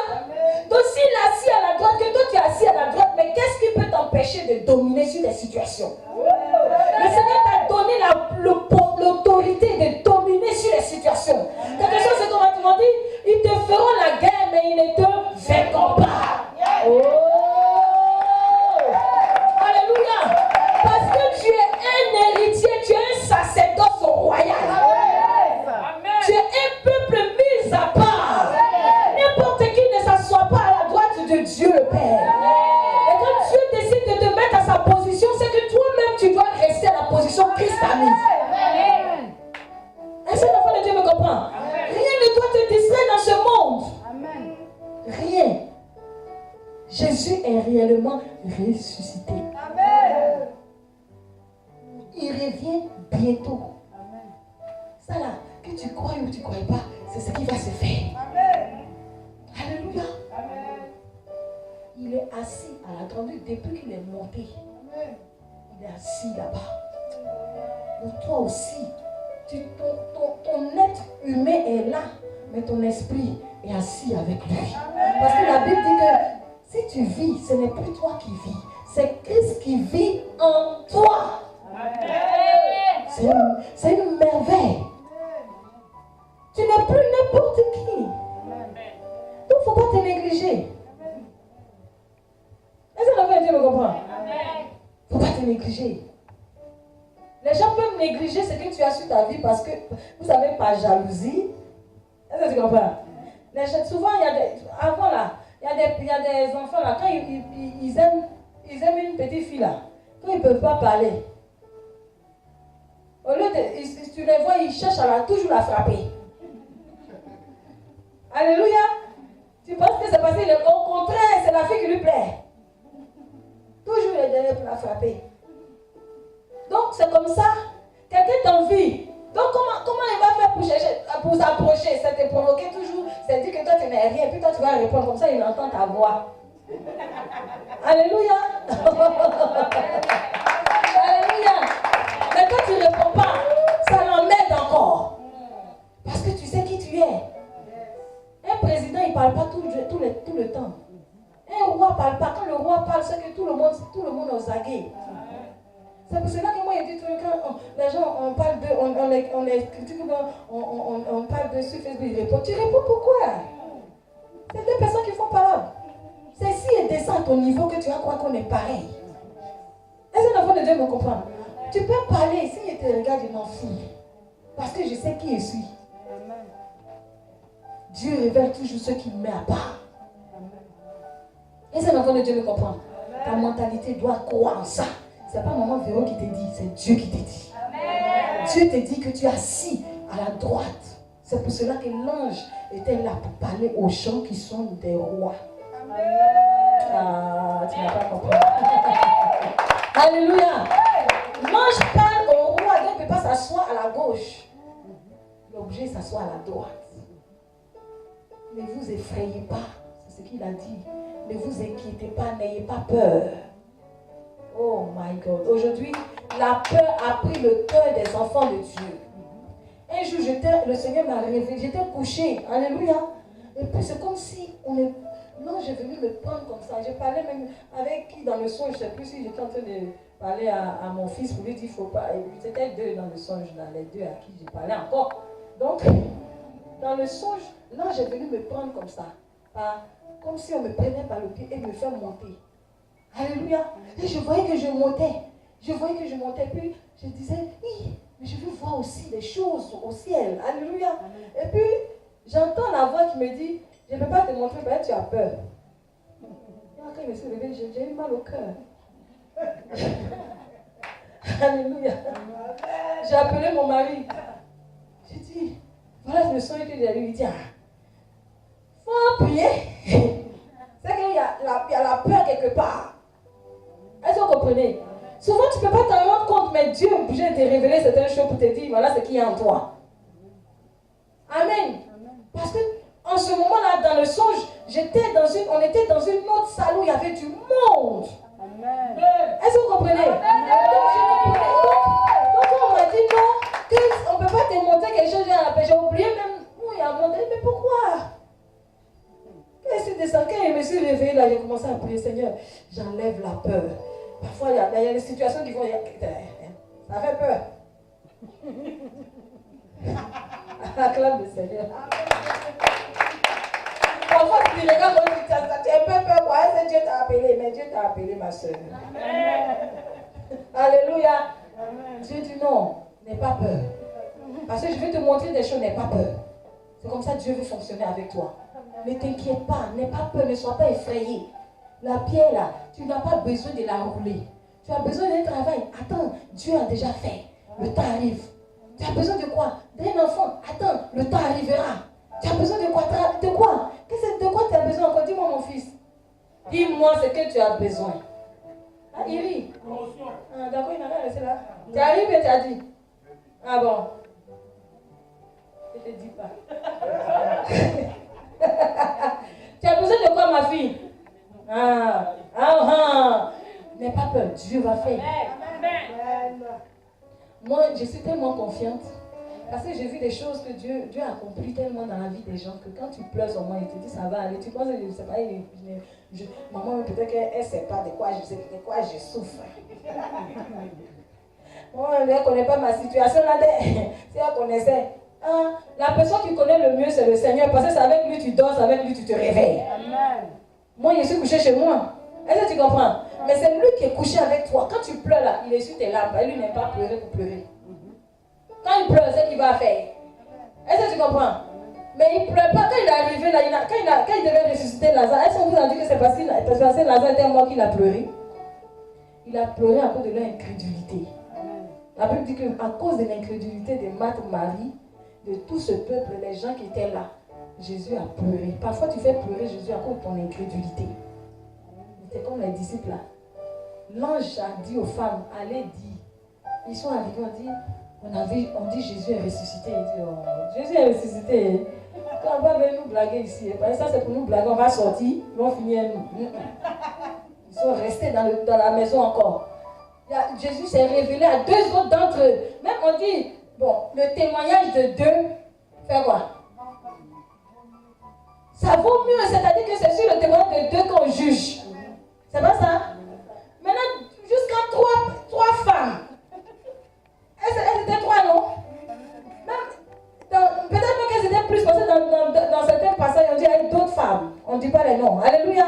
Donc s'il est assis à la droite, que toi tu es assis à la droite, mais qu'est-ce qui peut t'empêcher de dominer sur des situations? Le Seigneur t'a donné l'autorité de dominer sur les situations. Quelque chose, c'est comme tu m'as dit, ils te feront la guerre, mais ils ne te vaincront pas. Oh! Alléluia. Parce que tu es un héritier, tu es un sacerdoce royal. Tu es un peuple mis à part. N'importe qui ne s'assoit pas à la droite de Dieu le Père. Et quand Dieu décide de te mettre à sa position, c'est que toi-même tu dois rester à la position que Christ t'a mise. Est-ce que l'enfant de Dieu me comprend? Rien ne doit te distraire dans ce monde. Rien. Jésus est réellement ressuscité. Il revient bientôt. Ça là, que tu crois ou tu ne crois pas, c'est ce qui va se faire. Alléluia. Il est assis à la droite depuis qu'il est monté. Il est assis là-bas. Donc toi aussi, ton être humain est là, mais ton esprit est assis avec lui. Parce que la Bible dit que si tu vis, ce n'est plus toi qui vis, c'est Christ qui vit en toi. C'est une merveille. Tu n'es plus n'importe qui. Donc il ne faut pas te négliger. Est-ce que l'enfant de Dieu me comprend? Il ne faut pas te négliger. Les gens peuvent négliger ce que tu as sur ta vie parce que vous n'avez pas jalousie. Est-ce que tu comprends? Souvent, avant là, il y a des enfants là, quand ils aiment une petite fille là, quand ils ne peuvent pas parler, au lieu de, tu les vois, ils cherchent toujours la frapper. Alléluia. Tu penses que c'est parce que au contraire, c'est la fille qui lui plaît. Toujours les derniers pour la frapper. Donc c'est comme ça. Quelqu'un t'envie. Donc comment il va faire pour chercher, pour s'approcher? C'est te provoquer toujours. C'est dire que toi tu n'es rien. Puis toi tu vas répondre comme ça, il entend ta voix. Alléluia. Alléluia. Mais toi tu ne réponds pas. Ça l'emmène encore. Parce que tu sais qui tu es. Un président il ne parle pas tout le temps. Un roi ne parle pas. Quand le roi parle, c'est que tout le monde est zagué. C'est pour cela que moi, je dis quand les gens, on parle de, on les critique, on parle de sur Facebook, ils répondent. Tu réponds pourquoi? C'est deux personnes qui font parole. C'est si elle descend à ton niveau que tu vas croire qu'on est pareil. Est-ce que l'enfant de Dieu me comprend? Tu peux parler, si je te regarde, je m'en fous. Parce que je sais qui je suis. Dieu révèle toujours ceux qui met à part. Est-ce que l'enfant de Dieu me comprend? Ta mentalité doit croire en ça. Ce n'est pas maman Véro qui te dit, c'est Dieu qui te dit. Dieu te dit que tu es assis à la droite. C'est pour cela que l'ange était là pour parler aux gens qui sont des rois. Ah, tu n'as pas compris. Alléluia. L'ange parle au roi, donc il ne peut pas s'asseoir à la gauche. L'objet s'assoit à la droite. Ne vous effrayez pas, c'est ce qu'il a dit. Ne vous inquiétez pas, n'ayez pas peur. Oh my God. Aujourd'hui, la peur a pris le cœur des enfants de Dieu. Un jour, le Seigneur m'a réveillé, j'étais couché. Alléluia. Et puis c'est comme si l'ange est venu me prendre comme ça. Je parlais même avec qui dans le songe, je ne sais plus si j'étais en train de parler à mon fils pour lui dire qu'il ne faut pas. C'était deux dans le songe, dans les deux à qui je parlais encore. Donc, dans le songe, l'ange est venu me prendre comme ça. Comme si on me prenait par le pied et me fait monter. Alléluia. Et je voyais que je montais. Puis je disais, oui, mais je veux voir aussi des choses au ciel. Alléluia. Et puis, j'entends la voix qui me dit, je ne peux pas te montrer parce que tu as peur. Et quand je me suis réveillée, j'ai eu mal au cœur. Alléluia. J'ai appelé mon mari. J'ai dit, voilà le songe que j'ai lu. Il dit, faut prier. C'est qu'il y a la peur quelque part. Est-ce que vous comprenez? Souvent, tu ne peux pas t'en rendre compte, mais Dieu est obligé de te révéler certaines choses pour te dire, voilà ce qu'il y a en toi. Amen. Parce que en ce moment-là, dans le songe, on était dans une autre salle où il y avait du monde. Amen. Est-ce que vous comprenez? Donc on m'a dit non, on ne peut pas te montrer quelque chose à la paix. J'ai oublié même où il y a un monde. Mais pourquoi? Quand je suis descendue, quand je me suis réveillée, là, j'ai commencé à prier, Seigneur, j'enlève la peur. Parfois, il y a des situations qui vont... Ça fait peur. Acclame le Seigneur. Parfois, tu regardes, tu as un peu peur. Est-ce que Dieu t'a appelé? Mais Dieu t'a appelé, ma soeur. Alléluia. Dieu dit non, n'aie pas peur. Parce que je vais te montrer des choses, n'aie pas peur. C'est comme ça que Dieu veut fonctionner avec toi. Ne t'inquiète pas, n'aie pas peur, ne sois pas effrayé. La pierre là, tu n'as pas besoin de la rouler. Tu as besoin d'un travail. Attends, Dieu a déjà fait. Le temps arrive. Tu as besoin de quoi? D'un enfant. Attends, le temps arrivera. Tu as besoin de quoi? De quoi? De quoi tu as besoin encore? Dis-moi mon fils. Dis-moi ce que tu as besoin. Ah, il rit. Ah, d'accord, il n'a rien laissé là. Tu arrives et tu as dit. Ah bon. Je ne te dis pas. Tu as besoin de quoi, ma fille? N'aie pas peur, Dieu va faire. Moi, je suis tellement confiante. Parce que j'ai vu des choses que Dieu a accompli tellement dans la vie des gens que quand tu pleures au moins, il te dit ça va aller. Tu penses que je ne sais pas, maman peut-être qu'elle ne sait pas de quoi je souffre. Moi, elle ne connaît pas ma situation là. Si elle connaissait. La personne qui connaît le mieux, c'est le Seigneur. Parce que c'est avec lui tu dors, c'est avec lui tu te réveilles. Amen. Moi, je suis couché chez moi. Est-ce que tu comprends? Mais c'est lui qui est couché avec toi. Quand tu pleures là, il essuie tes larmes. Lui n'aime pas pleurer pour pleurer. Quand il pleure, c'est ce qu'il va faire. Est-ce que tu comprends? Mais il ne pleure pas. Quand il est arrivé là, quand il devait ressusciter Lazare, est-ce qu'on vous a dit que c'est parce que Lazare était mort qu'il a pleuré? Il a pleuré à cause de leur incrédulité. La Bible dit qu'à cause de l'incrédulité de Marthe, Marie, de tout ce peuple, les gens qui étaient là, Jésus a pleuré. Parfois tu fais pleurer Jésus à cause de ton incrédulité. C'est comme les disciples là. L'ange a dit aux femmes, allez dire. Ils sont arrivés, on dit Jésus est ressuscité. Il dit, oh, Jésus est ressuscité. Quand on va venir nous blaguer ici, ça c'est pour nous blaguer, on va sortir, ils vont finir nous. Ils sont restés dans la maison encore. Jésus s'est révélé à deux autres d'entre eux. Même on dit, bon, le témoignage de deux, fait quoi? Ça vaut mieux, c'est-à-dire que c'est sur le témoignage de deux qu'on juge. C'est pas ça? Maintenant, jusqu'à trois femmes femmes, on ne dit pas les noms, alléluia,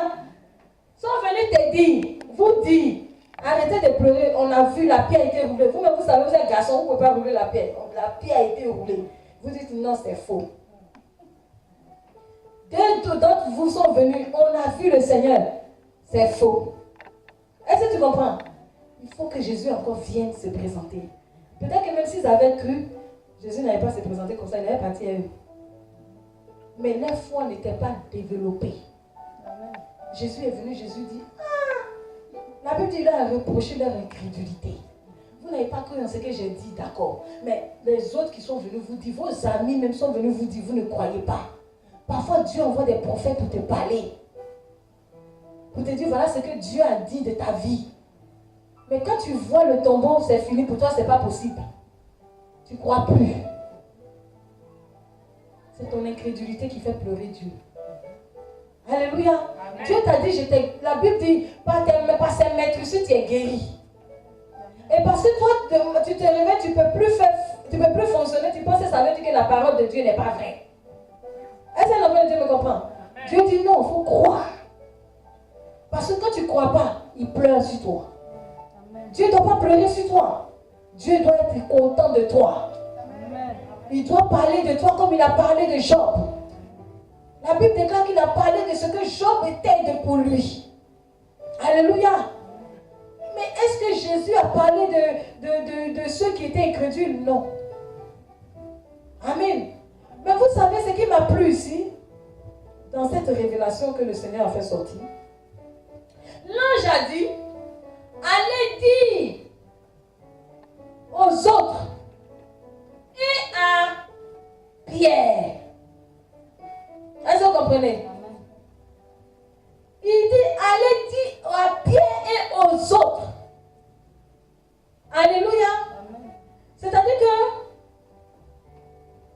sont venus te dire, vous dire, arrêtez de pleurer, on a vu, la pierre a été roulée. Vous-même, vous savez, vous êtes un garçon, vous ne pouvez pas rouler la pierre. La pierre a été roulée. Vous dites non, c'est faux. Deux d'entre vous sont venus, on a vu le Seigneur. C'est faux. Est-ce que tu comprends? Il faut que Jésus encore vienne se présenter. Peut-être que même s'ils avaient cru, Jésus n'allait pas se présenter comme ça, il allait partir à eux. Mais leur foi n'était pas développée. Amen. Jésus est venu, Jésus dit, la Bible dit, il a reproché leur incrédulité. Vous n'avez pas cru en ce que j'ai dit, d'accord. Mais les autres qui sont venus vous dire, vos amis même sont venus vous dire, vous ne croyez pas. Parfois, Dieu envoie des prophètes pour te parler. Pour te dire, voilà ce que Dieu a dit de ta vie. Mais quand tu vois le tombeau, c'est fini, pour toi, ce n'est pas possible. Tu ne crois plus. C'est ton incrédulité qui fait pleurer Dieu. Alléluia. Amen. Dieu t'a dit, la Bible dit, par ses maîtres, si tu es guéri. Et parce que toi, tu te réveilles, tu ne peux plus fonctionner, tu penses que ça veut dire que la parole de Dieu n'est pas vraie. Est-ce que l'enfant de Dieu me comprend? Amen. Dieu dit non, il faut croire. Parce que quand tu ne crois pas, il pleure sur toi. Amen. Dieu ne doit pas pleurer sur toi. Dieu doit être content de toi. Amen. Il doit parler de toi comme il a parlé de Job. La Bible déclare qu'il a parlé de ce que Job était pour lui. Alléluia. Mais est-ce que Jésus a parlé de ceux qui étaient incrédules? Non. Amen. Mais vous savez ce qui m'a plu ici, dans cette révélation que le Seigneur a fait sortir. L'ange a dit, allez dire aux autres et à Pierre. Est-ce que vous comprenez? Il dit, allez dire à Pierre et aux autres. Alléluia. C'est-à-dire que,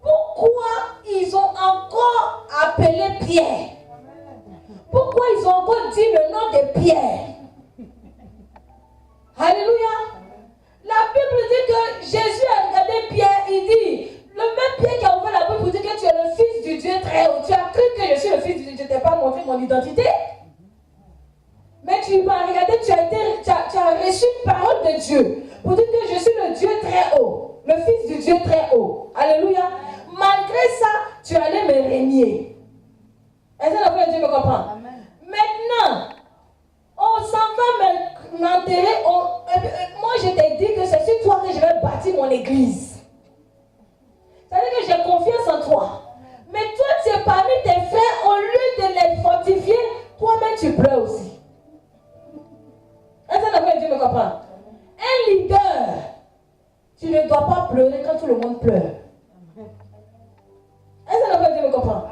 pourquoi ils ont encore appelé Pierre? Pourquoi ils ont encore dit le nom de Pierre? Alléluia. La Bible dit que Jésus a regardé Pierre, il dit, le même Pierre qui a ouvert la Bible pour dire que tu es le fils du Dieu très haut. Tu as cru que je suis le fils du Dieu, je ne t'ai pas montré mon identité. Mais tu m'as regardé, tu as reçu une parole de Dieu pour dire que je suis le Dieu très haut, le fils du Dieu très haut. Alléluia. Malgré ça, tu allais me régner. Est-ce que l'enfant de Dieu me comprend? Amen. Maintenant, on s'en va m'enterrer. Moi, je t'ai dit que c'est sur toi que je vais bâtir mon église. C'est-à-dire que j'ai confiance en toi. Mais toi, tu es parmi tes frères, au lieu de les fortifier, toi-même tu pleures aussi. Est-ce que l'enfant de Dieu me comprend? Un leader, tu ne dois pas pleurer quand tout le monde pleure. Est-ce que l'enfant de Dieu me comprend?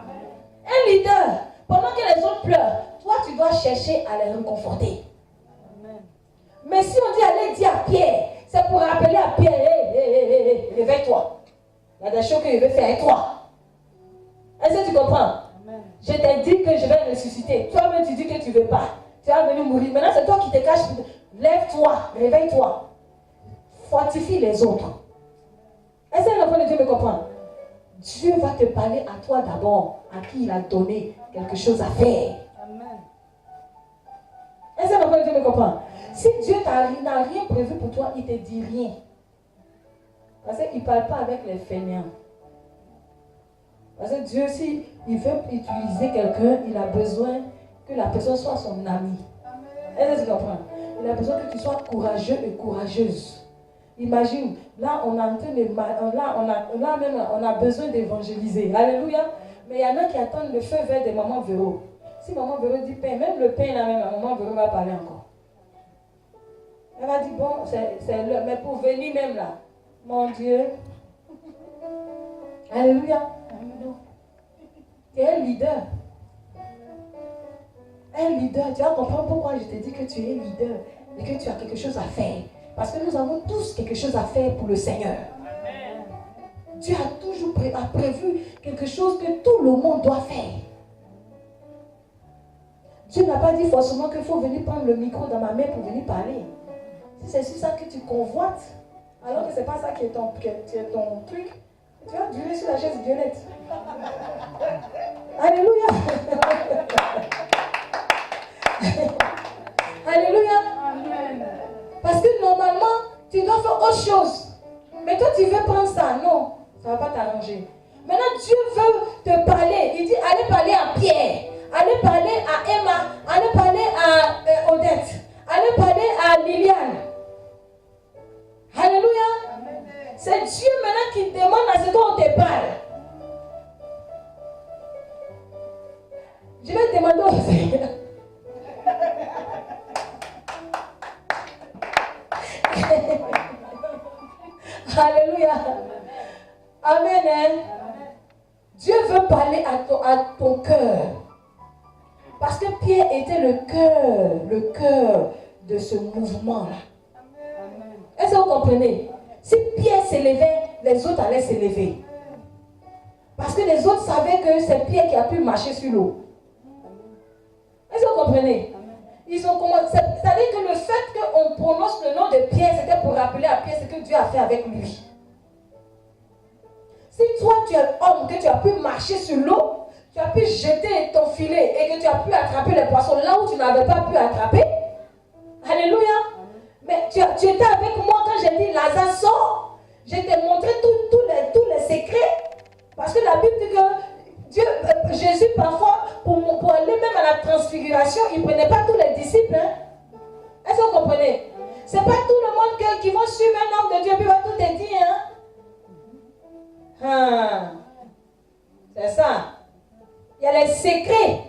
Un leader, pendant que les autres pleurent, toi tu dois chercher à les réconforter. Mais si on dit allez dire à Pierre, c'est pour rappeler à Pierre, hé, réveille-toi. Il y a des choses que je vais faire avec toi. Est-ce que tu comprends? Amen. Je t'ai dit que je vais ressusciter. Toi-même tu dis que tu ne veux pas. Tu vas venir mourir. Maintenant c'est toi qui te caches. Lève-toi, réveille-toi. Fortifie les autres. Est-ce que l'enfant de Dieu me comprend? Dieu va te parler à toi d'abord, à qui il a donné quelque chose à faire. Amen. Est-ce que l'enfant de Dieu me comprend? Si Dieu n'a rien prévu pour toi, il ne te dit rien. Parce qu'il ne parle pas avec les fainéants. Parce que Dieu, s'il veut utiliser quelqu'un, il a besoin que la personne soit son ami. Est-ce que tu comprends? Il a besoin que tu sois courageux et courageuse. Imagine, là on a besoin d'évangéliser. Alléluia. Mais il y en a qui attendent le feu vert de maman Véro. Si maman Véro dit pain, même le pain là même, maman Véro va parler encore. Elle va dire bon, c'est l'heure, mais pour venir même là, mon Dieu. Alléluia. Tu es un leader. Un leader, tu vas comprendre pourquoi je te dis que tu es un leader et que tu as quelque chose à faire. Parce que nous avons tous quelque chose à faire pour le Seigneur. Amen. Dieu a toujours prévu quelque chose que tout le monde doit faire. Dieu n'a pas dit forcément qu'il faut venir prendre le micro dans ma main pour venir parler. Si c'est sur ça que tu convoites, alors que ce n'est pas ça qui est ton truc, Tu vas durer sur la chaise violette. Alléluia. Alléluia. Amen. Parce que normalement, tu dois faire autre chose. Mais toi, tu veux prendre ça. Non, ça ne va pas t'arranger. Maintenant, Dieu veut te parler. Il dit, allez parler à Pierre. Allez parler à Emma. Allez parler à Odette. Allez parler à Liliane. Alléluia. Amen. C'est Dieu maintenant qui demande à ce qu'on te parle. Je vais demander au Seigneur. Alléluia. Amen. Hein? Dieu veut parler à ton cœur. Parce que Pierre était le cœur de ce mouvement-là. Est-ce que vous comprenez? Si Pierre s'élevait, les autres allaient s'élever. Parce que les autres savaient que c'est Pierre qui a pu marcher sur l'eau. Est-ce que vous comprenez? Ils ont commencé. C'est-à-dire que le fait qu'on prononce le nom de Pierre, c'était pour rappeler à Pierre ce que Dieu a fait avec lui. Si toi tu es homme, que tu as pu marcher sur l'eau, tu as pu jeter ton filet et que tu as pu attraper les poissons là où tu n'avais pas pu attraper. Alléluia. Mais tu étais avec moi quand j'ai dit Lazare sort. Je t'ai montré tous les secrets. Parce que la Bible dit que Jésus parfois, pour aller même à la transfiguration, il ne prenait pas tous les disciples. Hein? Est-ce que vous comprenez? Ce n'est pas tout le monde qui va suivre un homme de Dieu puis va tout te dire. C'est ça. Il y a les secrets.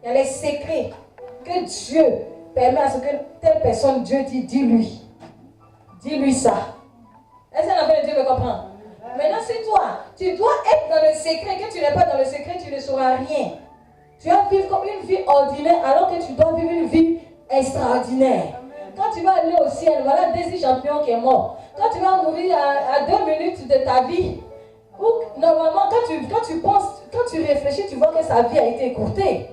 Il y a les secrets que Dieu permet à ce que telle personne, Dieu dit, dis-lui. Dis-lui ça. Est-ce que l'enfant de Dieu me comprend? Maintenant, si toi, tu dois être dans le secret, que tu n'es pas dans le secret, tu ne sauras rien. Tu vas vivre comme une vie ordinaire alors que tu dois vivre une vie extraordinaire. Quand tu vas aller au ciel, voilà Désir Champion qui est mort. Quand tu vas mourir à 2 minutes de ta vie, ou normalement, quand tu penses, quand tu réfléchis, tu vois que sa vie a été écourtée.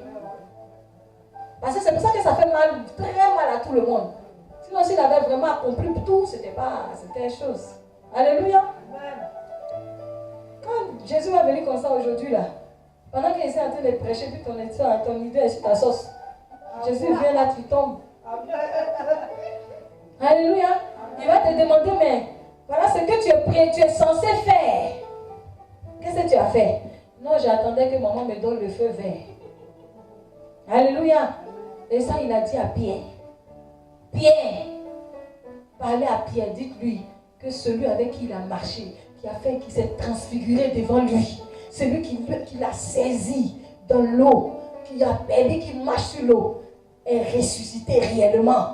Parce que c'est pour ça que ça fait mal, très mal à tout le monde. Sinon, s'il avait vraiment accompli tout, c'était chose. Alléluia. Quand Jésus va venir comme ça aujourd'hui, là, pendant qu'il est en train de prêcher, puis ton idée est sur ta sauce. Jésus vient là, tu tombes. Alléluia. Il va te demander, mais voilà ce que tu es censé faire. Qu'est-ce que tu as fait? Non, j'attendais que maman me donne le feu vert. Alléluia. Et ça, il a dit à Pierre. Pierre, parlez à Pierre, dites-lui que celui avec qui il a marché, qui s'est transfiguré devant lui, celui qui l'a saisi dans l'eau, qui a permis qu'il marche sur l'eau, est ressuscité réellement.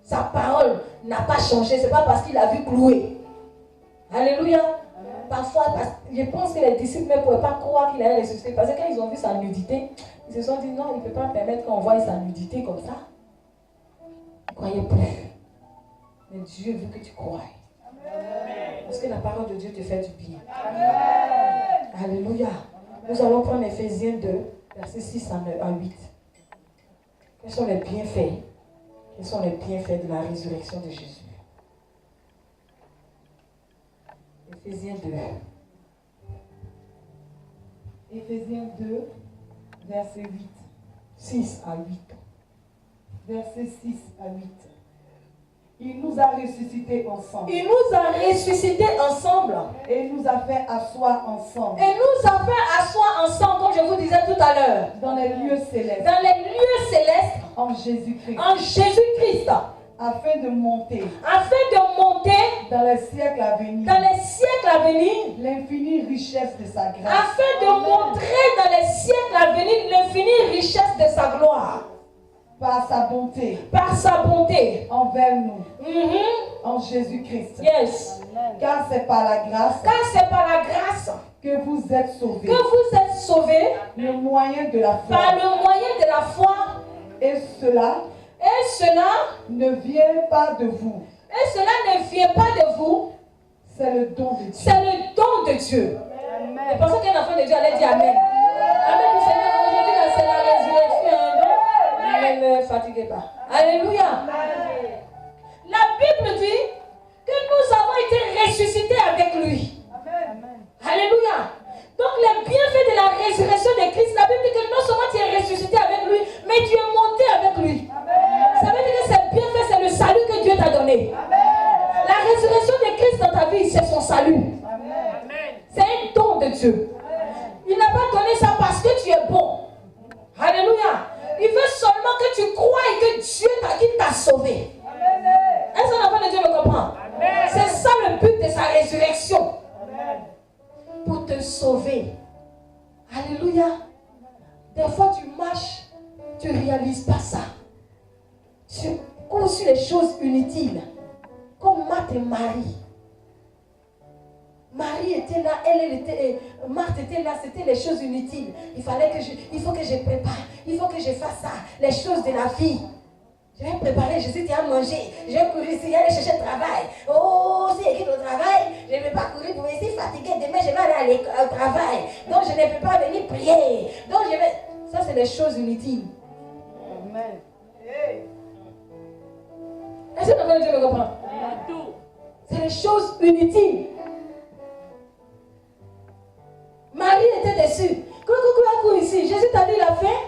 Sa parole n'a pas changé, ce n'est pas parce qu'il a vu clouer. Alléluia. Parfois, je pense que les disciples ne pouvaient pas croire qu'il allait ressusciter. Parce que quand ils ont vu sa nudité, ils se sont dit non, il ne peut pas permettre qu'on voie sa nudité comme ça. Ils ne croyaient plus. Mais Dieu veut que tu croies. Parce que la parole de Dieu te fait du bien. Amen. Alléluia. Nous allons prendre Éphésiens 2, versets 6 à 8. Quels sont les bienfaits? Quels sont les bienfaits de la résurrection de Jésus? Éphésiens 2. Éphésiens 2, verset 8. 6 à 8. Verset 6 à 8. Il nous a ressuscités ensemble. Il nous a ressuscités ensemble. Et il nous a fait asseoir ensemble. Et nous a fait asseoir ensemble, comme je vous disais tout à l'heure. Dans les lieux célestes. Dans les lieux célestes. En Jésus-Christ. En Jésus-Christ. Afin de monter. Afin de monter. Dans les siècles à venir. Dans les siècles à venir. L'infinie richesse de sa grâce. Afin de montrer dans les siècles à venir l'infinie richesse de sa gloire. Par sa bonté. Par sa bonté. Envers nous. En Jésus-Christ. Yes. Car c'est par la grâce. Car c'est par la grâce. Que vous êtes sauvés. Que vous êtes sauvés. Le moyen de la foi. Par le moyen de la foi. Et cela. Ne vient pas de vous. Et cela ne vient pas de vous. C'est le don de Dieu. C'est le don de Dieu. Amen. Et pensez qu'un enfant de Dieu allait dire Amen. Amen, Seigneur. Aujourd'hui, c'est la résurrection. Ne me fatiguez pas. Alléluia. La Bible dit que nous avons été ressuscités avec lui. Dieu. Il n'a pas donné ça parce que tu es bon. Alléluia. Il veut seulement que tu crois et que Dieu t'a sauvé. Est-ce que l'enfant de Dieu me comprend? C'est ça le but de sa résurrection. Pour te sauver. Alléluia. Des fois tu marches, tu ne réalises pas ça. Tu cours sur les choses inutiles. Comme Marthe et Marie. Marie était là, Marthe était là, c'était les choses inutiles. Il faut que je prépare, il faut que je fasse ça, les choses de la vie. Je vais préparer, je suis à manger, je vais courir ici, aller chercher le travail. Oh, si j'écris au travail, je ne vais pas courir pour ici fatigué. Demain, je vais aller au travail. Donc, je ne peux pas venir prier. Donc, je vais. Ça, c'est les choses inutiles. Amen. Est-ce que l'enfant de Dieu me comprend? C'est les choses inutiles. Marie était déçue. Coucou ici. Jésus t'a dit il a faim.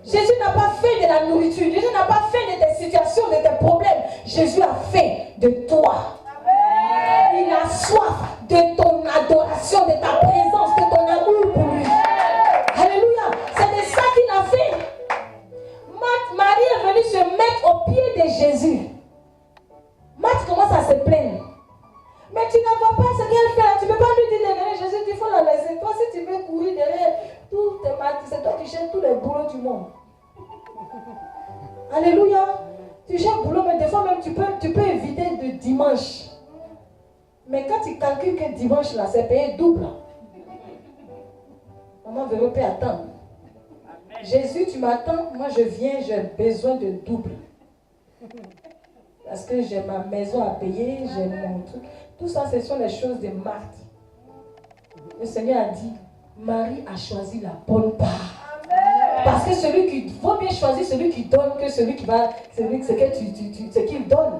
Jésus n'a pas fait de la nourriture. Jésus n'a pas fait de tes situations, de tes problèmes. Jésus a fait de toi. Amen. Il a soif de ton adoration, de ta présence, de ton amour pour lui. Alléluia. C'est de ça qu'il a fait. Marie est venue se mettre au pied de Jésus. Marthe commence à se plaindre. Mais tu ne vois pas ce qu'elle fait. Tu ne peux pas lui dire de venir. Jésus dit, il faut la laisser. Toi, si tu veux courir derrière tous tes maths, c'est toi qui cherches tous les boulots du monde. Alléluia. Tu cherches boulot, mais des fois même tu peux éviter de dimanche. Mais quand tu calcules que dimanche là, c'est payé double. Maman ne veut pas attendre. Jésus, tu m'attends, moi je viens, j'ai besoin de double. Parce que j'ai ma maison à payer, j'ai mon truc. Tout ça, ce sont les choses de Marthe. Le Seigneur a dit, Marie a choisi la bonne part. Amen. Parce que celui qui vaut bien choisir celui qui donne que celui qui va, ce qu'il donne.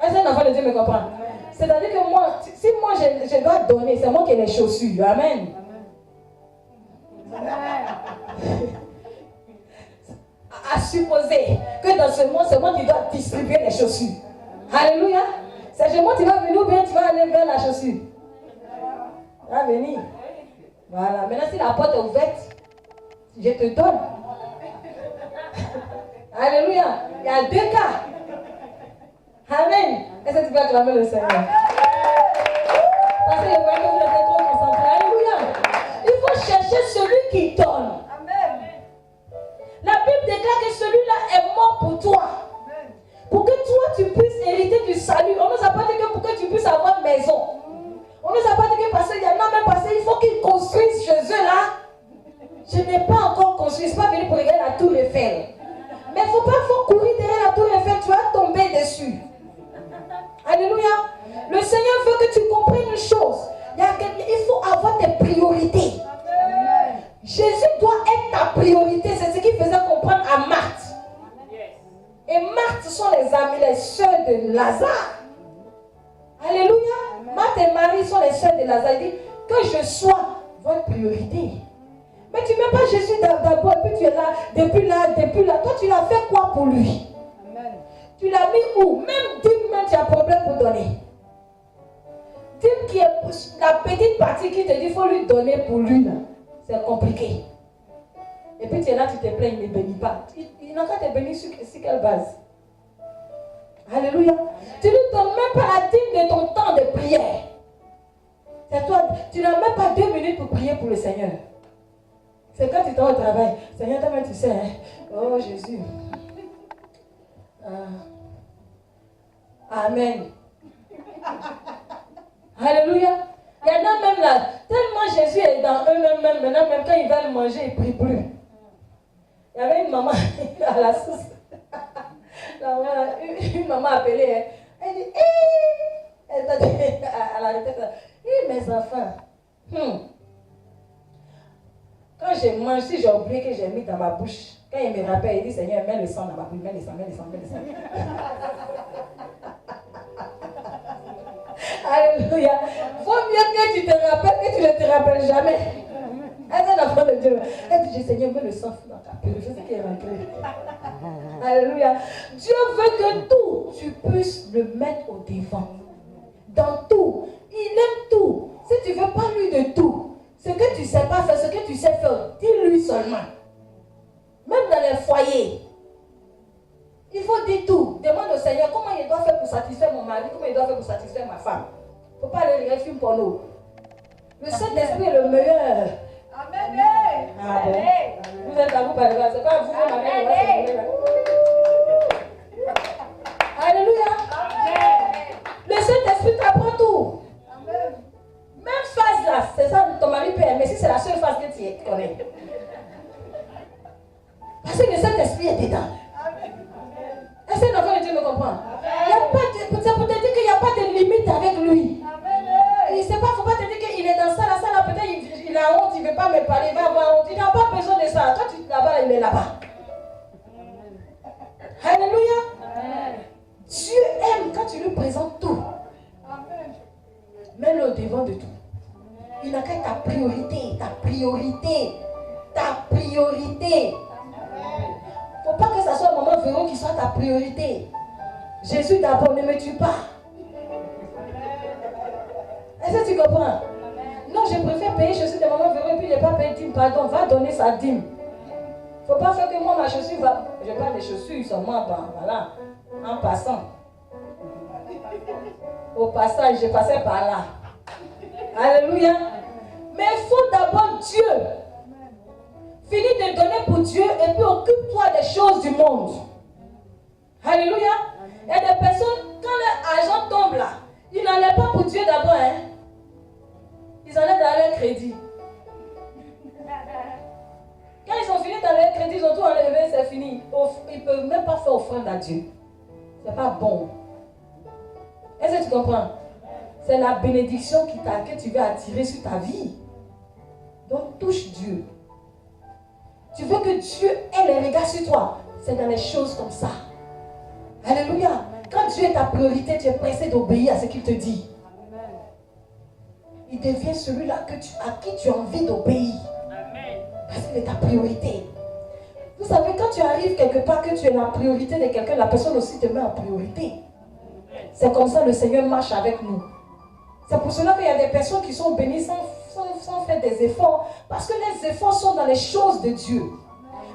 Est-ce qu'un enfant de Dieu me comprend? C'est-à-dire que moi, si moi je dois donner, c'est moi qui ai les chaussures. Amen. À supposer que dans ce monde, c'est moi qui dois distribuer les chaussures. Alléluia. C'est chez moi tu vas venir ou bien tu vas aller vers la chaussure. Tu vas venir. Voilà. Maintenant, si la porte est ouverte, je te donne. Alléluia. Il y a 2 cas. Amen. Est-ce que tu peux acclamer le Seigneur? Parce que le voyez que vous êtes trop concentrés. Alléluia. Il faut chercher celui qui donne. La Bible déclare que celui-là est mort pour toi. Pour que toi tu puisses hériter du salut. On ne nous a pas dit que pour que tu puisses avoir une maison. On ne nous a pas dit que parce qu'il y en a même passé, il faut qu'ils construisent chez eux là. Je n'ai pas encore construit. Je ne suis pas venu pour regarder la tour Eiffel. Mais il ne faut pas courir derrière la tour Eiffel. Tu vas tomber dessus. Alléluia. Le Seigneur veut que tu comprennes une chose. Il faut avoir tes priorités. Jésus doit être ta priorité. C'est ce qu'il faisait comprendre à Marthe. Et Marthe, ce sont les amis, les sœurs de Lazare. Alléluia. Marthe et Marie sont les sœurs de Lazare. Il dit que je sois votre priorité. Mais tu ne mets pas Jésus d'abord, et puis tu es là, depuis là. Toi, tu l'as fait quoi pour lui? Amen. Tu l'as mis où? Même dîme, même tu as problème pour donner. Dîme qui est la petite partie qui te dit qu'il faut lui donner pour lui là. C'est compliqué. Et puis tu es là, tu te plains, il ne bénit pas. Il n'a qu'à te bénir sur quelle base? Alléluia. Tu ne donnes même pas la dîme de ton temps de prière. C'est toi, tu n'as même pas 2 minutes pour prier pour le Seigneur. C'est quand tu t'en au travail. Seigneur, toi-même tu sais, hein? Oh Jésus. Amen. Alléluia. Il y en a même là, tellement Jésus est dans eux-mêmes, maintenant, même quand ils veulent manger, ils ne prient plus. Il y avait une maman à la source. Une maman appelée, hein. Elle dit, elle a dit à la retraite, mes enfants, quand je mange, si j'ai oublié que j'ai mis dans ma bouche, quand il me rappelle, il dit, Seigneur, mets le sang dans ma bouche, mets le sang. Alléluia. Vaut mieux que tu te rappelles que tu ne te rappelles jamais. Elle est l'enfant de Dieu. Elle dit, Seigneur, mets le sang dans ta pile. Je sais qu'il est rentré. Alléluia. Dieu veut que tout, tu puisses le mettre au devant. Dans tout. Il aime tout. Si tu ne veux pas lui de tout, tu sais faire, dis-lui seulement. Même dans les foyers. Il faut dire tout. Demande au Seigneur comment il doit faire pour satisfaire mon mari, comment il doit faire pour satisfaire ma femme. Il ne faut pas aller regarder film porno. Le Saint-Esprit est le meilleur. Amen. Ah bon? Vous êtes à vous par exemple, c'est pas vous qui m'avez. Alléluia. Le Saint-Esprit t'apprend tout. Amen. Même phase là, c'est ça ton mari peut aimer si c'est la seule phase que tu connais. Parce que le Saint-Esprit est dedans. Est-ce que l'enfant de Dieu me comprend? C'est pour te dire qu'il n'y a pas de limite avec lui. Il ne faut pas te dire qu'il est dans ça, là, peut-être il a honte, il ne veut pas me parler, il va avoir honte. Il n'a pas besoin de ça. Toi, tu es là-bas, il est là-bas. Alléluia. Dieu aime quand tu lui présentes tout. Mets-le au devant de tout. Il n'a qu'à ta priorité, ta priorité, ta priorité. Il ne faut pas que ça soit un moment verrou qui soit ta priorité. Jésus d'abord, ne me tue pas. Est-ce que tu comprends? Non, je préfère payer chaussure de maman verrou et puis il n'est pas payé dîme. Pardon, va donner sa dîme. Il ne faut pas faire que moi, ma chaussure va. Je parle des chaussures seulement, voilà, en passant. Au passage, je passais par là. Alléluia. Mais il faut d'abord Dieu. Finis de donner pour Dieu et puis occupe-toi des choses du monde. Alléluia. Il y a des personnes, quand l'argent tombe là, ils n'enlèvent pas pour Dieu d'abord. Hein? Ils enlèvent dans leur crédit. Quand ils ont fini dans leur crédit, ils ont tout enlevé, c'est fini. Ils ne peuvent même pas faire offrande à Dieu. C'est pas bon. Est-ce que tu comprends? C'est la bénédiction que tu veux attirer sur ta vie. Donc touche Dieu. Tu veux que Dieu ait les regards sur toi. C'est dans les choses comme ça. Alléluia. Quand Dieu est ta priorité, tu es pressé d'obéir à ce qu'il te dit. Il devient celui-là à qui tu as envie d'obéir. Parce qu'il est ta priorité. Vous savez, quand tu arrives quelque part que tu es la priorité de quelqu'un, la personne aussi te met en priorité. C'est comme ça le Seigneur marche avec nous. C'est pour cela qu'il y a des personnes qui sont bénies sans faire des efforts. Parce que les efforts sont dans les choses de Dieu.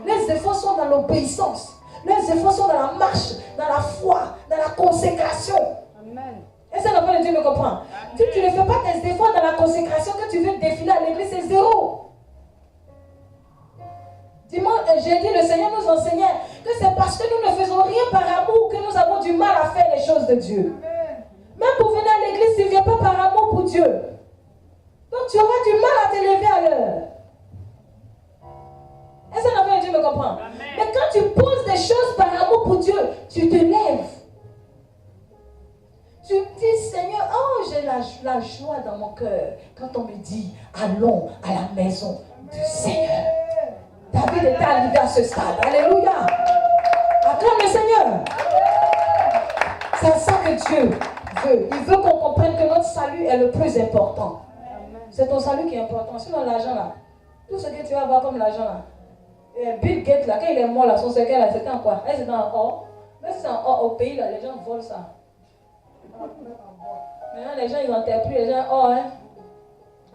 Les efforts sont dans l'obéissance. Les efforts sont dans la marche, dans la foi, dans la consécration. Amen. Est-ce que l'enfant de Dieu me comprend? Si tu ne fais pas tes efforts dans la consécration, que tu veux défiler à l'église, c'est zéro. Dimanche, jeudi, le Seigneur nous enseignait que c'est parce que nous ne faisons rien par amour que nous avons du mal à faire les choses de Dieu. Amen. Même pour venir à l'église, tu ne viens pas par amour pour Dieu. Donc tu auras du mal à te lever à l'heure. Est-ce que l'enfant de Dieu me comprend? Amen. Mais quand tu poses des choses par amour pour Dieu, tu te lèves. Tu dis, Seigneur, oh, j'ai la joie dans mon cœur quand on me dit, allons à la maison du Seigneur. David est arrivé à ce stade. Alléluia. Acclame le Seigneur. C'est ça que Dieu veut. Il veut qu'on comprenne que notre salut est le plus important. C'est ton salut qui est important. Sinon, l'argent là, tout ce que tu vas avoir comme l'argent là, Bill Gates là, quand il est mort là, son secret là, c'était en quoi? C'était en or. Même si c'est en or au pays là, les gens volent ça. Maintenant, les gens ils n'enterrent plus les gens or. Hein?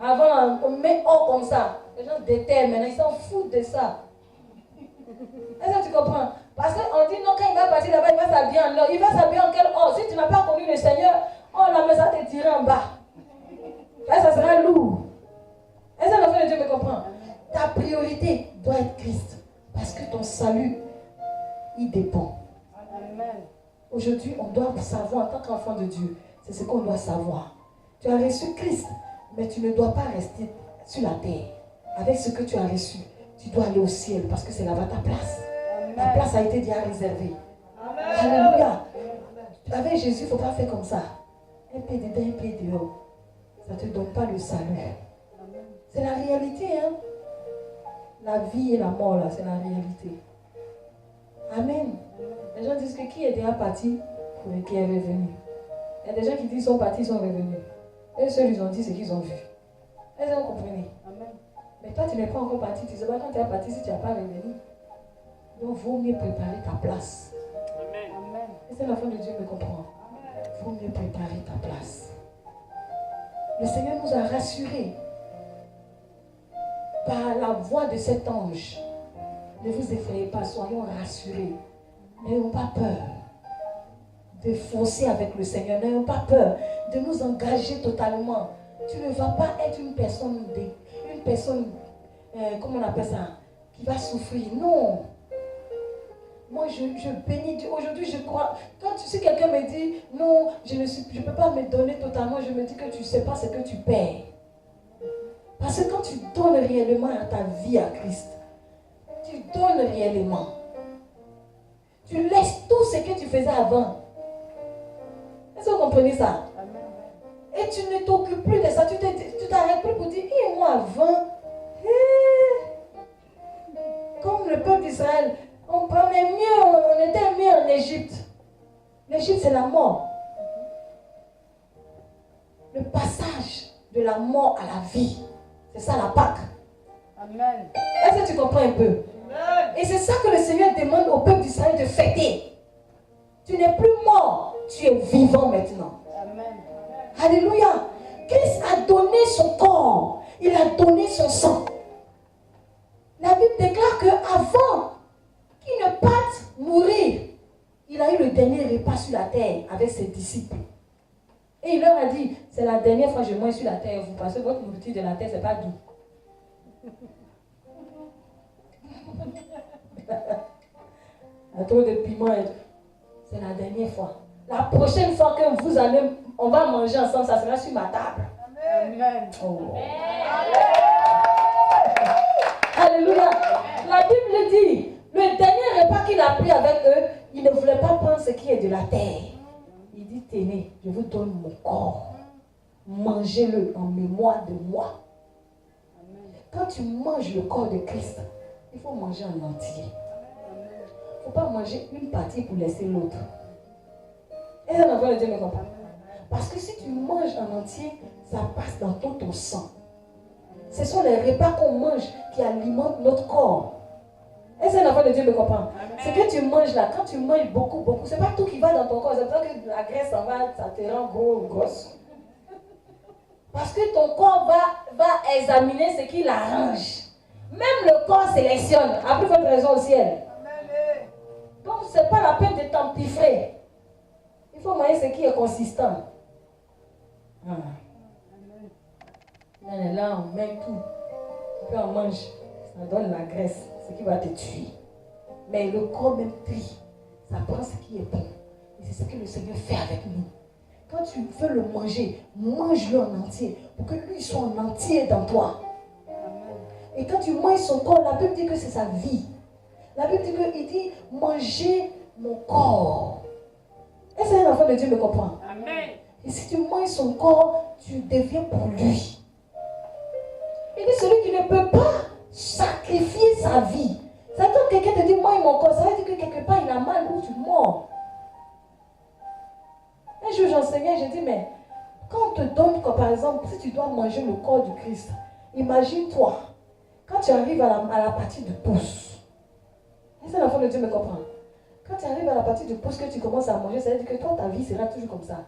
Avant, on met or comme ça. Les gens déterrent maintenant, ils s'en foutent de ça. Est-ce que tu comprends? Parce qu'on dit non, quand il va partir là-bas, il va s'habiller en or. Il va s'habiller en quel or? Si tu n'as pas connu le Seigneur, oh la maison te tirer en bas. Là, ça sera lourd. Est-ce que l'enfant de Dieu me comprend? Ta priorité doit être Christ. Parce que ton salut, il dépend. Amen. Aujourd'hui, on doit savoir, en tant qu'enfant de Dieu, c'est ce qu'on doit savoir. Tu as reçu Christ, mais tu ne dois pas rester sur la terre. Avec ce que tu as reçu, tu dois aller au ciel parce que c'est là-bas ta place. Amen. Ta place a été déjà réservée. Amen. Alléluia. Avec Jésus, il ne faut pas faire comme ça. Un pied dedans, un pied dehors. Ça ne te donne pas le salut. C'est la réalité, hein. La vie et la mort, là, c'est la réalité. Amen. Les gens disent que qui est déjà parti, qui est revenu. Il y a des gens qui disent qu'ils sont partis, ils sont revenus. Et ceux, ils ont dit ce qu'ils ont vu. Est-ce que vous comprenez? Amen. Mais toi, tu n'es pas encore parti. Tu ne sais pas quand tu es parti si tu n'as pas revenu. Donc, il vaut mieux préparer ta place. Amen. Est-ce que l'enfant de Dieu me comprend? Il vaut mieux préparer ta place. Le Seigneur nous a rassurés. par la voix de cet ange. Ne vous effrayez pas, soyons rassurés. N'ayons pas peur de foncer avec le Seigneur. N'ayons pas peur de nous engager totalement. Tu ne vas pas être une personne, comment on appelle ça, qui va souffrir. Non. Moi, je bénis Dieu. Aujourd'hui, je crois. Si quelqu'un me dit, non, je ne peux pas me donner totalement, je me dis que tu ne sais pas ce que tu perds. Parce que quand tu donnes réellement à ta vie à Christ, tu donnes réellement. Tu laisses tout ce que tu faisais avant. Est-ce que vous comprenez ça? Et tu ne t'occupes plus de ça. Tu t'arrêtes plus pour dire, et moi avant, comme le peuple d'Israël, on était mieux en Égypte. L'Égypte, c'est la mort. Le passage de la mort à la vie. C'est ça la Pâque. Amen. Est-ce que tu comprends un peu? Amen. Et c'est ça que le Seigneur demande au peuple d'Israël de fêter. Tu n'es plus mort, tu es vivant maintenant. Amen. Alléluia. Christ a donné son corps. Il a donné son sang. La Bible déclare qu'avant qu'il ne parte mourir, il a eu le dernier repas sur la terre avec ses disciples. Et il leur a dit, c'est la dernière fois que je mange sur la terre. Vous pensez que votre nourriture de la terre, c'est pas doux. Un trop de piment, c'est la dernière fois. La prochaine fois que on va manger ensemble, ça sera sur ma table. Amen. Oh. Alléluia. La Bible dit, le dernier repas qu'il a pris avec eux, il ne voulait pas prendre ce qui est de la terre. Il dit, tenez, je vous donne mon corps. Mangez-le en mémoire de moi. Quand tu manges le corps de Christ, il faut manger en entier. Il ne faut pas manger une partie pour laisser l'autre. Et ça, l'enfant de Dieu me comprend. Parce que si tu manges en entier, ça passe dans tout ton sang. Ce sont les repas qu'on mange qui alimentent notre corps. Est-ce que l'enfant de Dieu me comprend? Ce que tu manges là, quand tu manges beaucoup, ce n'est pas tout qui va dans ton corps. C'est pour ça que la graisse ça te rend grosse. Parce que ton corps va examiner ce qui l'arrange. Même le corps sélectionne. Après votre raison au ciel. Donc ce n'est pas la peine de t'empiffrer. Il faut manger ce qui est consistant. Là, on met tout. Puis on mange. Ça donne la graisse. Ce qui va te tuer. Mais le corps même trie. Ça prend ce qui est bon. Et c'est ce que le Seigneur fait avec nous. Quand tu veux le manger, mange-le en entier. Pour que lui soit en entier dans toi. Et quand tu manges son corps, la Bible dit que c'est sa vie. La Bible dit qu'il dit, mangez mon corps. Est-ce que l'enfant de Dieu me comprend? Amen. Et si tu manges son corps, tu deviens pour lui. Il dit, celui qui ne peut pas sacrifier sa vie. Ça veut dire que quelqu'un te dit, mange mon corps. Ça veut dire que quelque part, il a mal ou tu mords. Un jour, j'enseignais, j'ai dit, mais quand on te donne, comme par exemple, si tu dois manger le corps du Christ, imagine-toi, quand tu arrives à la partie du pouce. Est-ce que l'enfant de Dieu me comprend? Quand tu arrives à la partie du pouce que tu commences à manger, ça veut dire que toi, ta vie sera toujours comme ça.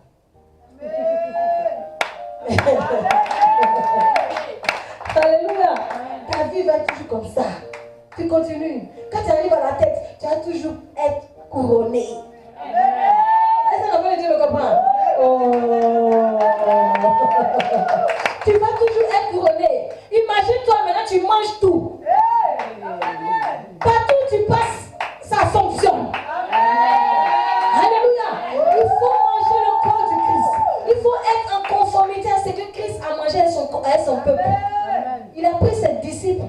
Alléluia. Ta vie va être toujours comme ça. Tu continues. Quand tu arrives à la tête, tu vas toujours être couronné. Est-ce que l'enfant de Dieu me comprend? Oh. Tu vas toujours être couronné. Imagine-toi maintenant, tu manges tout. Partout où tu passes, ça fonctionne. Alléluia. Il faut manger le corps du Christ. Il faut être en conformité à ce que Christ a mangé à son peuple. Il a pris ses disciples.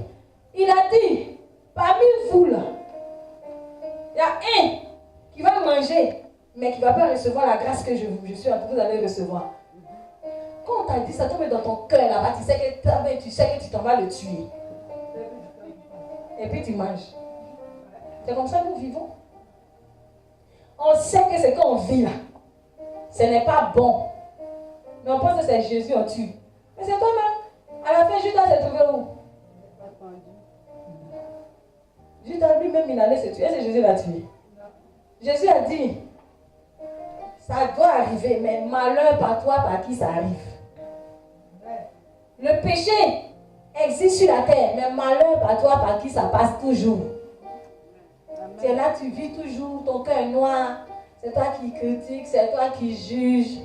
Il a dit, parmi vous là, il y a un qui va manger, mais qui ne va pas recevoir la grâce que je suis en train de vous allez recevoir. Quand on t'a dit ça, tombe dans ton cœur là-bas, tu sais que tu t'en vas le tuer. Et puis tu manges. C'est comme ça que nous vivons. On sait que ce qu'on vit là, ce n'est pas bon. Mais on pense que c'est Jésus, on tue. Mais c'est toi-même. À la fin, Judas s'est trouvé où? Judas lui-même, il allait se tuer. Est-ce que Jésus l'a tué? Jésus a dit, ça doit arriver, mais malheur par toi, par qui ça arrive. Le péché existe sur la terre, mais malheur par toi, par qui ça passe toujours. Tu es là, tu vis toujours, ton cœur est noir. C'est toi qui critique, c'est toi qui juge,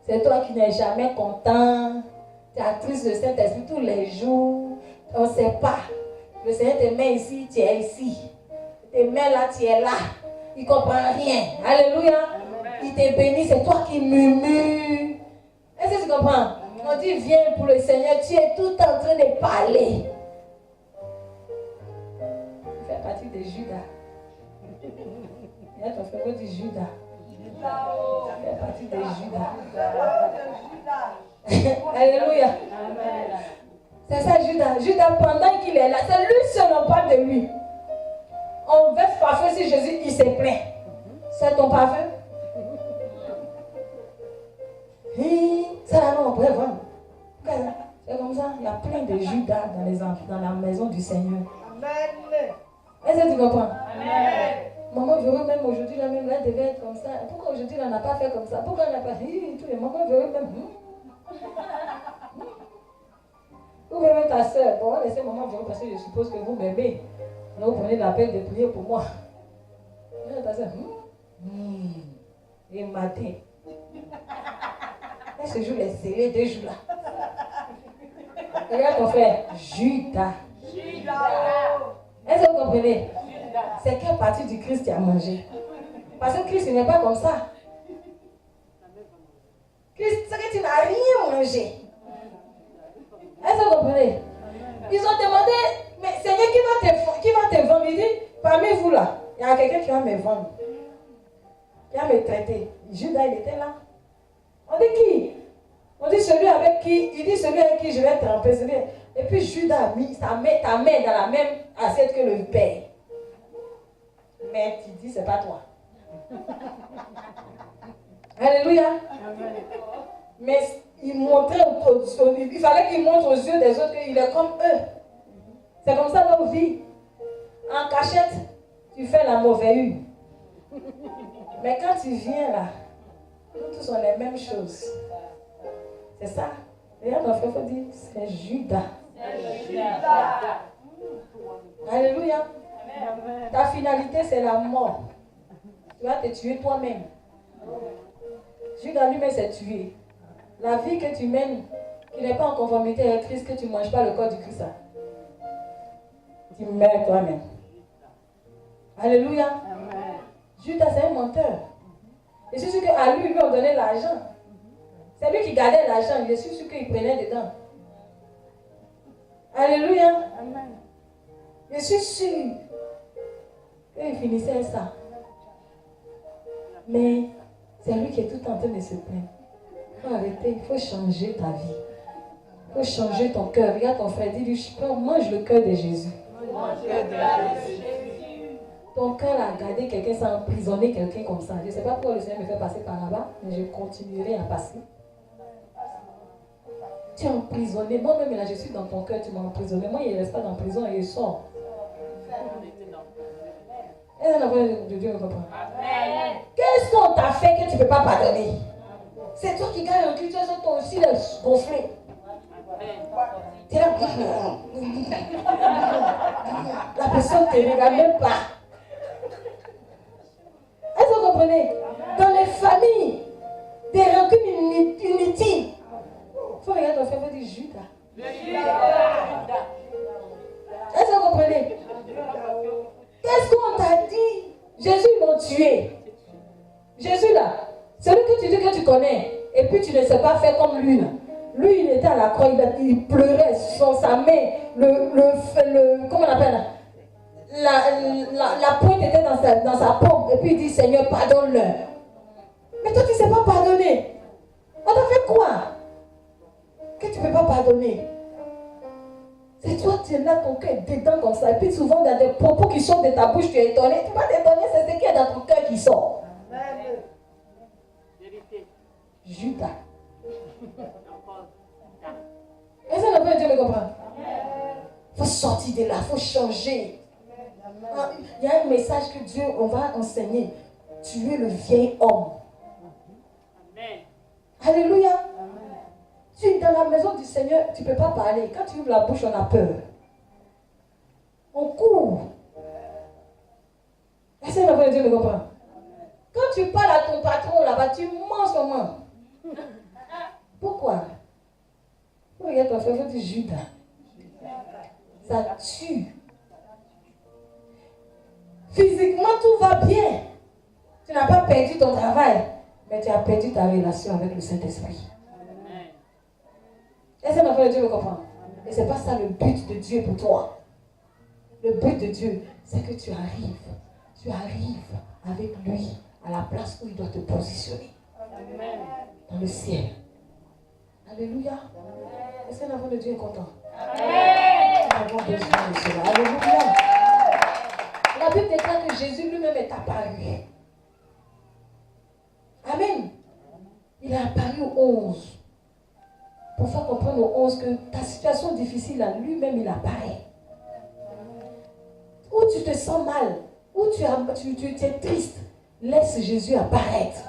c'est toi qui n'es jamais content. Tu attristes le Saint-Esprit tous les jours. On ne sait pas. Le Seigneur te met ici, tu es ici. Il te met là, tu es là. Il ne comprend rien. Alléluia. Il te bénit, c'est toi qui murmures. Est-ce que tu comprends? On dit viens pour le Seigneur, tu es tout en train de parler. Tu fais partie de Judas. Il y a ton frère qui dit Judas. Tu fais partie de Judas. Alléluia. C'est ça Judas. Judas, pendant qu'il est là, c'est lui seul, on parle de lui. On verse parfum sur Jésus, il se plaint. C'est ton parfum? Ça là, on pourrait vendre. C'est comme ça, il y a plein de Judas dans la maison du Seigneur. Amen. Est-ce que tu comprends? Amen. Maman veut même aujourd'hui, là même, là, elle devait être comme ça. Pourquoi aujourd'hui, elle n'a pas fait comme ça? Pourquoi elle n'a pas fait? Tous les mamans veulent même. Vous même ta soeur. Bon, on va laisser maman venir parce que je suppose que vous m'aimez. Vous prenez la peine de prier pour moi. Ta soeur. Et matin. Et ce jour, les serrés 2 jours là. Regarde ton frère. Judas. Est-ce que vous comprenez? C'est quelle partie du Christ tu as mangé? Parce que Christ n'est pas comme ça. Christ, c'est que tu n'as rien mangé. Est-ce que vous comprenez? Ils ont demandé, mais Seigneur, qui va te vendre? Il dit, parmi vous là, il y a quelqu'un qui va me vendre. Qui va me traiter. Judas, il était là. On dit qui? On dit celui avec qui, il dit celui avec qui je vais être emprisonné. Et puis Judas a mis ta main dans la même assiette que le Père. Mais tu dis, c'est pas toi. Alléluia. Mais il montrait, il fallait qu'il montre aux yeux des autres qu'il est comme eux. C'est comme ça leur vie. En cachette, tu fais la mauvaise une. Mais quand tu viens là, nous tous on les mêmes choses. C'est ça. Regarde ton frère, il faut dire, c'est Judas. Alléluia. Ta finalité, c'est la mort. Tu vas te tuer toi-même. Judas lui-même s'est tué. La vie que tu mènes, qui n'est pas en conformité avec Christ, que tu ne manges pas le corps du Christ, tu meurs toi-même. Alléluia. Amen. Judas, c'est un menteur. Et c'est sûr qu'à lui, on donnait l'argent. C'est lui qui gardait l'argent. Je suis sûr qu'il prenait dedans. Alléluia. Amen. Je suis sûr qu'il finissait ça. Mais c'est lui qui est tout en train de se plaindre. Il faut arrêter, il faut changer ta vie. Il faut changer ton cœur. Regarde ton frère, dis-lui, mange le cœur de Jésus. Ton cœur a gardé quelqu'un, ça a emprisonné quelqu'un comme ça. Je ne sais pas pourquoi le Seigneur me fait passer par là-bas, mais je continuerai à passer. Tu es emprisonné. Moi-même, là, je suis dans ton cœur, tu m'as emprisonné. Moi, il ne reste pas dans la prison et il sort. Et la voix de Dieu me comprend. Qu'est-ce qu'on t'a fait que tu ne peux pas pardonner? C'est toi qui gagnes en Christ, tu as toi aussi le gonflé. Tu es là. La personne ne te regarde même pas. Est-ce que vous comprenez? Dans les familles, des rancunes inutiles. Il faut regarder ton frère et dire Judas. Est-ce que vous comprenez? Qu'est-ce qu'on t'a dit? Jésus, ils l'ont tué. Jésus là, celui que tu dis que tu connais, et puis tu ne sais pas faire comme lui là. Lui, il était à la croix, il pleurait sur sa main, comment on appelle la pointe était dans sa paume, et puis il dit Seigneur, pardonne-leur. Mais toi, tu ne sais pas pardonner. On t'a fait quoi? Que tu ne peux pas pardonner. C'est toi, tu es là, ton cœur est dedans comme ça. Et puis souvent, dans des propos qui sortent de ta bouche, tu es étonné. Tu vas t'étonner, c'est ce qu'il y a dans ton cœur qui sort. Amen. Judas. Est-ce que le Dieu me comprend? Il faut sortir de là, il faut changer. Il y a un message que Dieu, on va enseigner. Tuer le vieil homme. Amen. Alléluia. Amen. Tu es dans la la maison du Seigneur, tu ne peux pas parler. Quand tu ouvres la bouche, on a peur. On court. Est-ce que la voix de Dieu me comprend? Quand tu parles à ton patron là-bas, tu manges comment? Pourquoi? Regarde ton frère, il faut dire Judas. Ça tue. Physiquement, tout va bien. Tu n'as pas perdu ton travail, mais tu as perdu ta relation avec le Saint-Esprit. Est-ce que ma frère de Dieu me comprend? Et ce n'est pas ça le but de Dieu pour toi. Le but de Dieu, c'est que tu arrives avec lui à la place où il doit te positionner. Dans le ciel. Alléluia. Est-ce que l'enfant de Dieu est content? Nous avons besoin de cela. Alléluia. La Bible déclare que Jésus lui-même est apparu. Amen. Il est apparu aux 11. Pour faire comprendre aux 11 que ta situation difficile, là, lui-même, il apparaît. Où tu te sens mal, où tu es triste, laisse Jésus apparaître.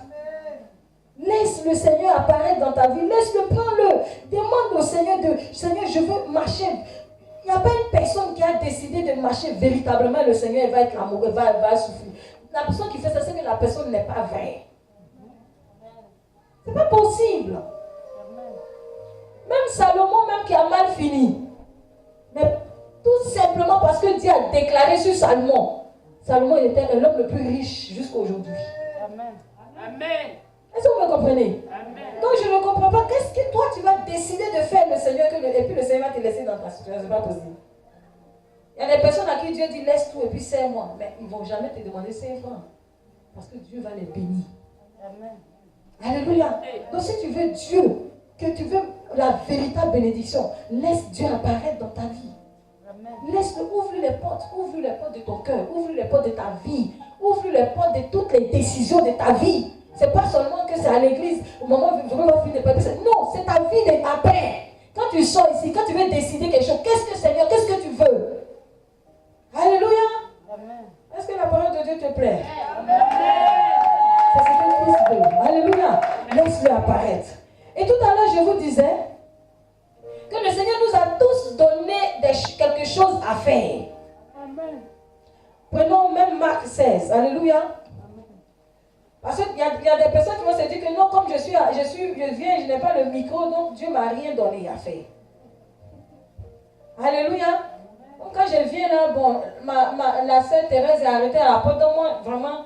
Laisse le Seigneur apparaître dans ta vie. Laisse-le, prends-le. Demande au Seigneur Seigneur, je veux marcher. Il n'y a pas une personne qui a décidé de marcher véritablement. Le Seigneur va être amoureux, va souffrir. La personne qui fait ça, c'est que la personne n'est pas vraie. C'est pas possible. Même Salomon, même qui a mal fini. Mais tout simplement parce que Dieu a déclaré sur Salomon. Salomon était l'homme le plus riche jusqu'à aujourd'hui. Amen. Amen. Est-ce que vous me comprenez? Amen. Donc je ne comprends pas. Qu'est-ce que toi tu vas décider de faire le Seigneur et puis le Seigneur va te laisser dans ta situation? C'est pas possible. Il y a des personnes à qui Dieu dit laisse tout et puis serre-moi. Mais ils ne vont jamais te demander 5 francs. Parce que Dieu va les bénir. Amen. Alléluia. Donc si tu veux Dieu, que tu veux la véritable bénédiction, laisse Dieu apparaître dans ta vie. Laisse-le, ouvre-lui les portes de ton cœur, ouvre-lui les portes de ta vie, ouvre-lui les portes de toutes les décisions de ta vie. C'est pas seulement que c'est à l'église, au moment où je vais finir de faire. Non, c'est ta vie après. Quand tu sors ici, quand tu veux décider quelque chose, qu'est-ce que Seigneur, qu'est-ce que tu veux? Alléluia. Amen. Est-ce que la parole de Dieu te plaît? Amen. C'est ce que Christ veut. Alléluia. Laisse-le apparaître. Et tout à l'heure, je vous disais que le Seigneur nous a tous donné quelque chose à faire. Amen. Prenons même Marc 16. Alléluia. Parce qu'il y a des personnes qui vont se dire que non, comme je viens, je n'ai pas le micro, donc Dieu ne m'a rien donné à faire. Alléluia. Donc quand je viens là, bon, la sœur Thérèse est arrêtée à la porte, donc moi, vraiment,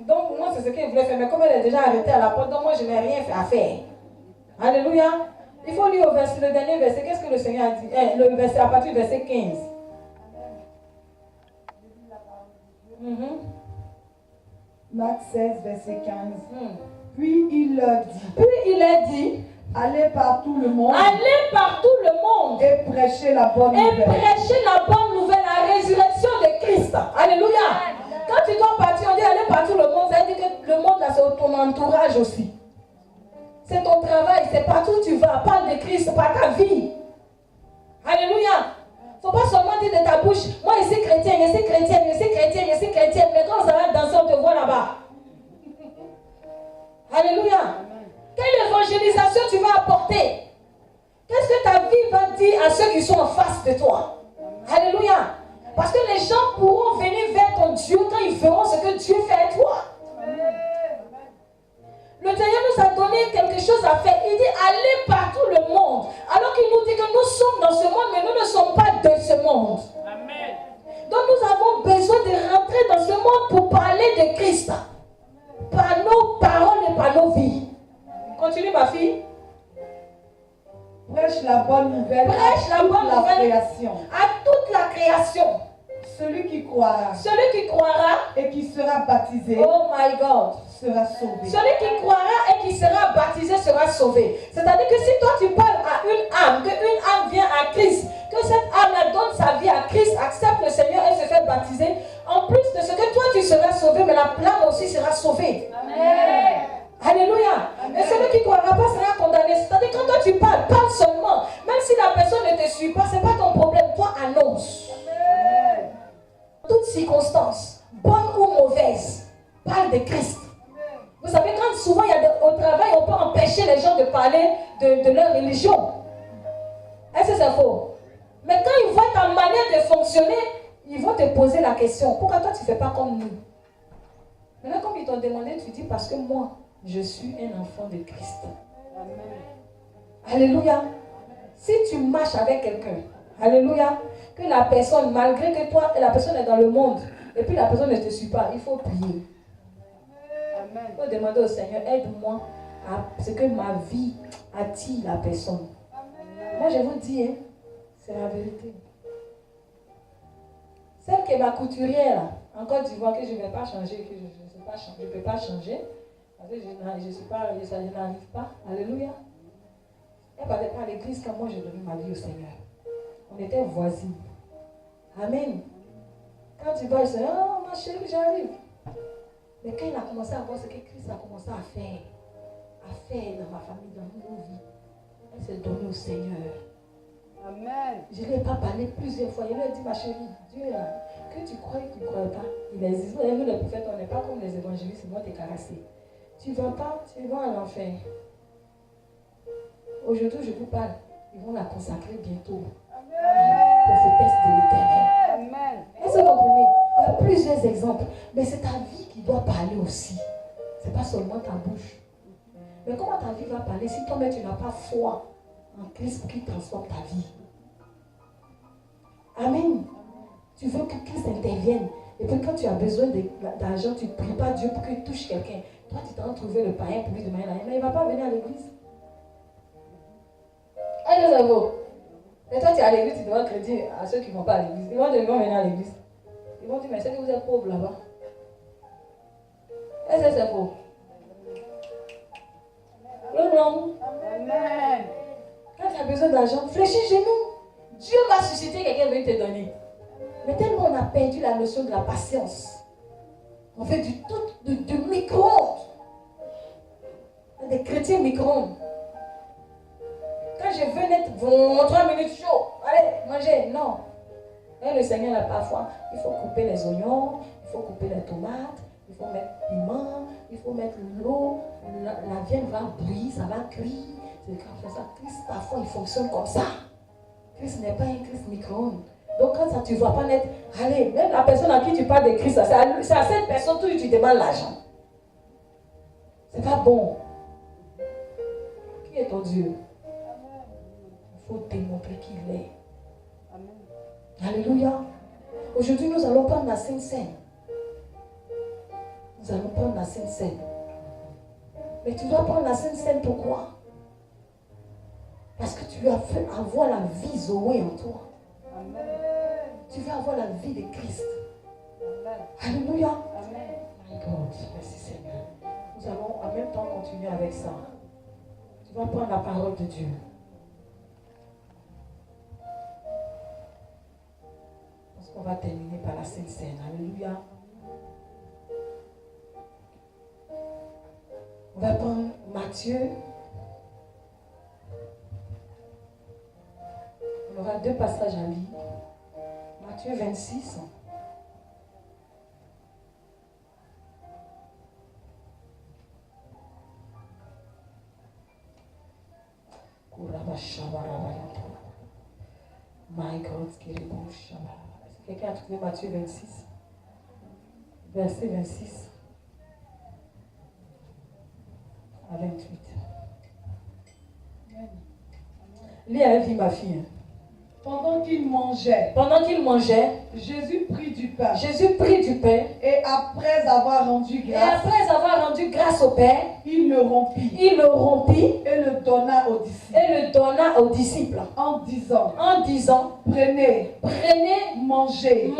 donc moi c'est ce qu'elle voulait faire, mais comme elle est déjà arrêtée à la porte, donc moi je n'ai rien à faire. Alléluia. Il faut lire le dernier verset. Qu'est-ce que le Seigneur a dit? Le verset, à partir du verset 15. Marc 16, verset 15. Puis il leur dit, allez par tout le monde. Allez par tout le monde. Et prêchez la bonne nouvelle. Et prêchez la bonne nouvelle, la résurrection de Christ. Alléluia. Quand tu dois partir, on dit aller par tout le monde. Ça veut dire que le monde, là, c'est ton entourage aussi. C'est ton travail, c'est partout où tu vas. Parle de Christ, par ta vie. Alléluia. Il ne faut pas seulement dire de ta bouche, moi je suis chrétienne, je suis chrétienne, je suis chrétienne, je suis chrétienne. Mais quand ça va danser, on te voit là-bas. Alléluia. Quelle évangélisation tu vas apporter? Qu'est-ce que ta vie va dire à ceux qui sont en face de toi? Alléluia. Parce que les gens pourront venir vers ton Dieu quand ils feront ce que Dieu fait à toi. Le Seigneur nous a donné quelque chose à faire. Il dit allez partout le monde. Alors qu'il nous dit que nous sommes dans ce monde, mais nous ne sommes pas de ce monde. Amen. Donc nous avons besoin de rentrer dans ce monde pour parler de Christ. Par nos paroles et par nos vies. Continue ma fille. Prêche la bonne nouvelle Prêche la bonne la nouvelle création. à toute la création. Celui qui croira Celui qui croira, et qui sera baptisé oh my God, sera sauvé. celui qui croira et qui sera baptisé sera sauvé. C'est-à-dire que si toi tu parles à une âme, que une âme vient à Christ, que cette âme donne sa vie à Christ, accepte le Seigneur et se fait baptiser, en plus de ce que toi tu seras sauvé, mais la l'âme aussi sera sauvée. Amen. Alléluia. Et celui qui ne croira pas sera condamné. C'est-à-dire que quand toi tu parles, parle seulement. Même si la personne ne te suit pas, ce n'est pas ton problème. Toi annonce. Amen. Toutes circonstances, bonnes ou mauvaises, parle de Christ. Vous savez, quand souvent au travail, on peut empêcher les gens de parler de leur religion. faux? Mais quand ils voient ta manière de fonctionner, ils vont te poser la question, pourquoi toi tu ne fais pas comme nous? Maintenant, comme ils t'ont demandé, tu dis, parce que moi, je suis un enfant de Christ. Amen. Alléluia. Si tu marches avec quelqu'un, alléluia, que la personne, malgré que toi, la personne est dans le monde, et puis la personne ne te suit pas, il faut prier. Amen. Il faut demander au Seigneur, aide-moi à ce que ma vie attire la personne. Moi, je vous dis, hein, c'est la vérité. Celle qui est ma couturière, là, en Côte d'Ivoire, que je ne vais pas changer, que je ne peux pas changer, parce que ça n'arrive pas. Alléluia. Elle ne parlait pas à l'église quand moi j'ai donné ma vie au Seigneur. On était voisines. Amen. Quand tu vas, elle dit, oh ma chérie, j'arrive. Mais quand il a commencé à voir ce que Christ a commencé à faire dans ma famille, dans nos vies, elle s'est donnée au Seigneur. Amen. Je ne lui ai pas parlé plusieurs fois. Il lui a dit, ma chérie, Dieu, que tu crois et que tu ne crois pas. Il existe. Nous, les prophètes, on n'est pas comme les évangélistes, ils vont te caresser. Tu ne vas pas, tu vas à l'enfer. Aujourd'hui, je vous parle. Ils vont la consacrer bientôt. Prophétesse de l'Éternel. Amen. Est-ce que vous comprenez? Il y a plusieurs exemples. Mais c'est ta vie qui doit parler aussi. Ce n'est pas seulement ta bouche. Mais comment ta vie va parler si toi-même tu n'as pas foi en Christ pour qu'il transforme ta vie? Amen. Tu veux que Christ intervienne. Et puis quand tu as besoin d'argent, tu ne pries pas Dieu pour qu'il touche quelqu'un. Toi, tu t'en trouvé le païen pour lui demander l'argent. Mais il ne va pas venir à l'église. Allez, ça vaut. Et toi, tu es à l'église, tu dois crédit à ceux qui ne vont pas à l'église. Ils vont venir à l'église. Ils vont dire, mais c'est que vous êtes pauvres là-bas. Est-ce que c'est faux? Non. Amen. Quand tu as besoin d'argent, fléchis chez nous. Dieu va susciter quelqu'un qui veut te donner. Mais tellement on a perdu la notion de la patience. On fait du tout de micro-ondes. Des chrétiens micro-ondes. Quand je veux être 3 minutes chaud, allez, manger, non. Et le Seigneur n'a pas foi. Il faut couper les oignons, il faut couper les tomates, il faut mettre piment, il faut mettre l'eau, la viande va bouillir, ça va cuire. C'est comme ça. Christ, parfois, il fonctionne comme ça. Christ n'est pas un Christ micro-ondes. Donc quand ça, tu ne vas pas mettre, allez, même la personne à qui tu parles de Christ, c'est à cette personne que tu demandes l'argent. C'est pas bon. Qui est ton Dieu? Il faut démontrer qu'il est. Amen. Alléluia. Aujourd'hui, nous allons prendre la Sainte Seine. Nous allons prendre la Sainte Seine. Mais tu dois prendre la Sainte Seine pourquoi? Parce que tu veux avoir la vie Zoé en toi. Amen. Tu veux avoir la vie de Christ. Amen. Alléluia. Amen. My God, merci Seigneur. Nous allons en même temps continuer avec ça. Tu vas prendre la parole de Dieu. Parce qu'on va terminer par la Sainte Seine. Alléluia. On va prendre Matthieu. On aura 2 passages à lire. Matthieu 26. My God, quelqu'un a trouvé Matthieu 26, verset 26 à 28. Lis avec vie, ma fille. Pendant qu'il mangeait, Jésus prit du pain. Et après avoir rendu grâce au Père, il le rompit. Et le donna aux disciples. En disant, prenez, mangez,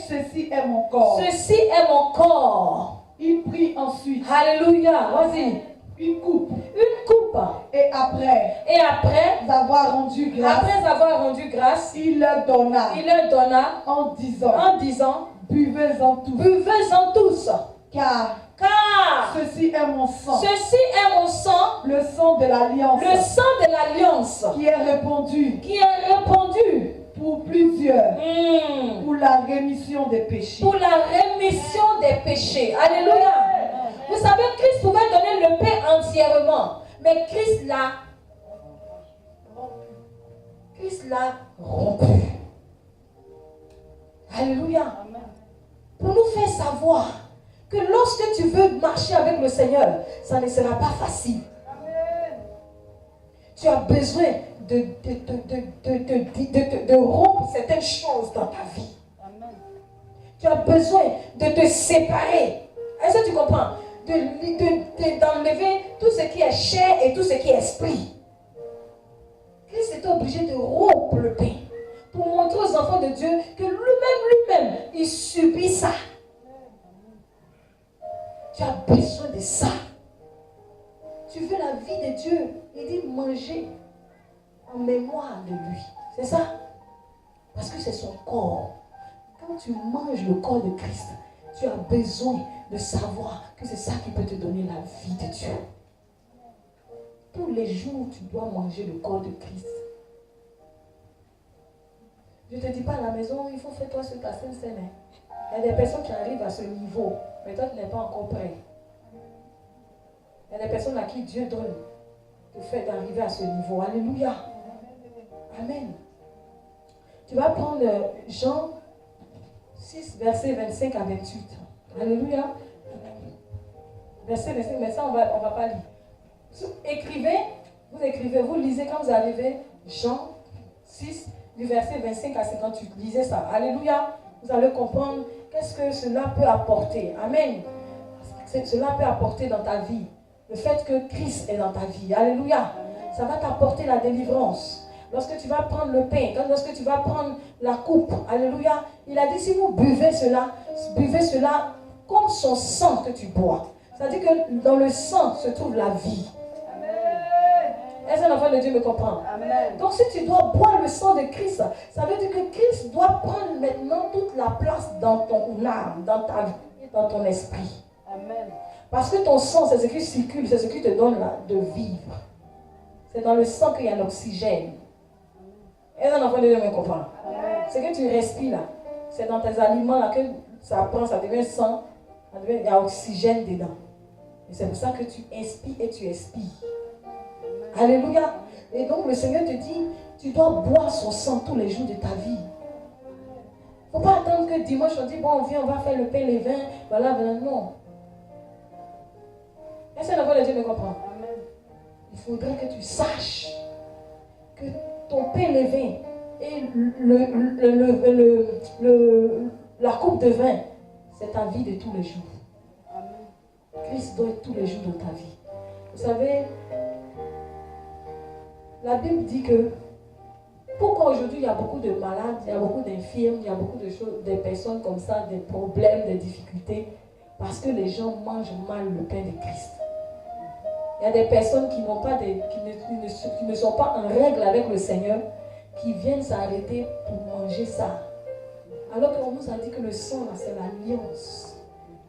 ceci est mon corps. Il prit ensuite, alléluia, vas-y, une coupe. Et après avoir rendu grâce, il leur donna en disant, buvez-en tous. Car ceci est mon sang, le sang de l'alliance, qui est répandu pour plusieurs, pour la rémission des péchés. Alléluia. Vous savez, Christ pouvait donner le pain entièrement, mais Christ l'a Christ l'a rompu. Alléluia. Amen. Pour nous faire savoir que lorsque tu veux marcher avec le Seigneur, ça ne sera pas facile. Amen. Tu as besoin de rompre certaines choses dans ta vie. Amen. Tu as besoin de te séparer. Est-ce que tu comprends? D'enlever tout ce qui est chair et tout ce qui est esprit. Christ était obligé de rompre le pain pour montrer aux enfants de Dieu que lui-même, il subit ça. Tu as besoin de ça. Tu veux la vie de Dieu. Il dit manger en mémoire de lui. C'est ça? Parce que c'est son corps. Quand tu manges le corps de Christ, tu as besoin de savoir que c'est ça qui peut te donner la vie de Dieu. Tous les jours, tu dois manger le corps de Christ. Je ne te dis pas à la maison, il faut faire toi sur ta scène. Il y a des personnes qui arrivent à ce niveau, mais toi, tu n'es pas encore prêt. Il y a des personnes à qui Dieu donne le fait d'arriver à ce niveau. Alléluia. Amen. Tu vas prendre Jean 6, versets 25 à 28. Alléluia. Verset 25, mais ça, on va pas lire. Écrivez, vous lisez quand vous arrivez, Jean 6, du verset 25 à 58. Lisez ça. Alléluia. Vous allez comprendre qu'est-ce que cela peut apporter. Amen. Cela peut apporter dans ta vie. Le fait que Christ est dans ta vie. Alléluia. Ça va t'apporter la délivrance. Lorsque tu vas prendre le pain, lorsque tu vas prendre la coupe. Alléluia. Il a dit, si vous buvez cela comme son sang que tu bois. C'est-à-dire que dans le sang se trouve la vie. Est-ce que l'enfant de Dieu me comprend? Amen. Donc si tu dois boire le sang de Christ, ça veut dire que Christ doit prendre maintenant toute la place dans ton âme, dans ta vie, dans ton esprit. Amen. Parce que ton sang, c'est ce qui circule, c'est ce qui te donne de vivre. C'est dans le sang qu'il y a l'oxygène. Est-ce que l'enfant de Dieu me comprend? Ce que tu respires là, c'est dans tes aliments là que ça prend, ça devient sang, il y a oxygène dedans. Et c'est pour ça que tu inspires et tu expires. Alléluia. Et donc le Seigneur te dit, tu dois boire son sang tous les jours de ta vie. Il ne faut pas attendre que dimanche on dit, bon, on vient, on va faire le pain, les vins, voilà, non. Est-ce que l'enfant de Dieu me comprend? Amen. Il faudrait que tu saches que ton pain, les vins et la coupe de vin, c'est ta vie de tous les jours. Amen. Christ doit être tous les jours dans ta vie. Vous savez, la Bible dit que pourquoi aujourd'hui il y a beaucoup de malades, il y a beaucoup d'infirmes, il y a beaucoup de choses, des personnes comme ça, des problèmes, des difficultés, parce que les gens mangent mal le pain de Christ. Il y a des personnes qui ne sont pas en règle avec le Seigneur, qui viennent s'arrêter pour manger ça. Alors qu'on nous a dit que le sang, là, c'est l'alliance.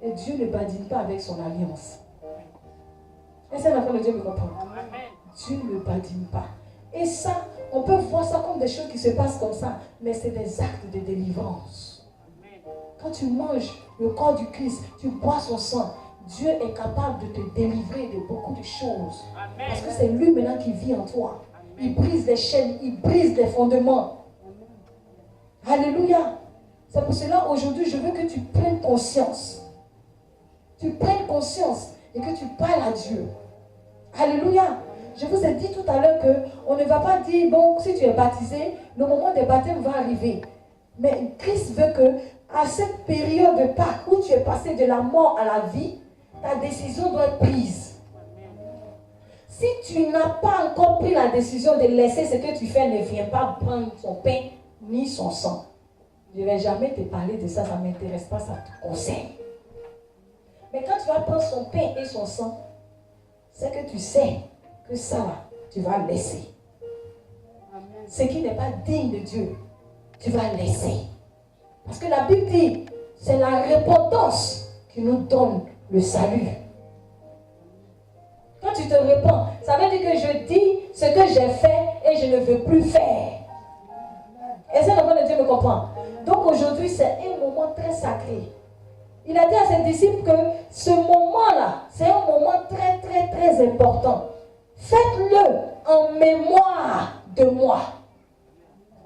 Et Dieu ne badine pas avec son alliance. Est-ce que l'enfant de Dieu me comprend? Dieu ne badine pas. Et ça, on peut voir ça comme des choses qui se passent comme ça, mais c'est des actes de délivrance. Quand tu manges le corps du Christ, tu bois son sang, Dieu est capable de te délivrer de beaucoup de choses. Parce que c'est lui maintenant qui vit en toi. Il brise les chaînes, il brise les fondements. Alléluia. C'est pour cela aujourd'hui, je veux que tu prennes conscience. Tu prennes conscience et que tu parles à Dieu. Alléluia. Je vous ai dit tout à l'heure qu'on ne va pas dire, bon, si tu es baptisé, le moment des baptêmes va arriver. Mais Christ veut que, à cette période de Pâques où tu es passé de la mort à la vie, ta décision doit être prise. Si tu n'as pas encore pris la décision de laisser ce que tu fais, ne viens pas prendre son pain ni son sang. Je ne vais jamais te parler de ça, ça ne m'intéresse pas, ça te concerne. Mais quand tu vas prendre son pain et son sang, c'est que tu sais que ça, là, tu vas laisser. Amen. Ce qui n'est pas digne de Dieu, tu vas laisser. Parce que la Bible dit, c'est la repentance qui nous donne le salut. Quand tu te repens, ça veut dire que je dis ce que j'ai fait et je ne veux plus faire. Et c'est l'enfant de Dieu me comprend. Donc aujourd'hui, c'est un moment très sacré. Il a dit à ses disciples que ce moment-là, c'est un moment très, très, très important. Faites-le en mémoire de moi.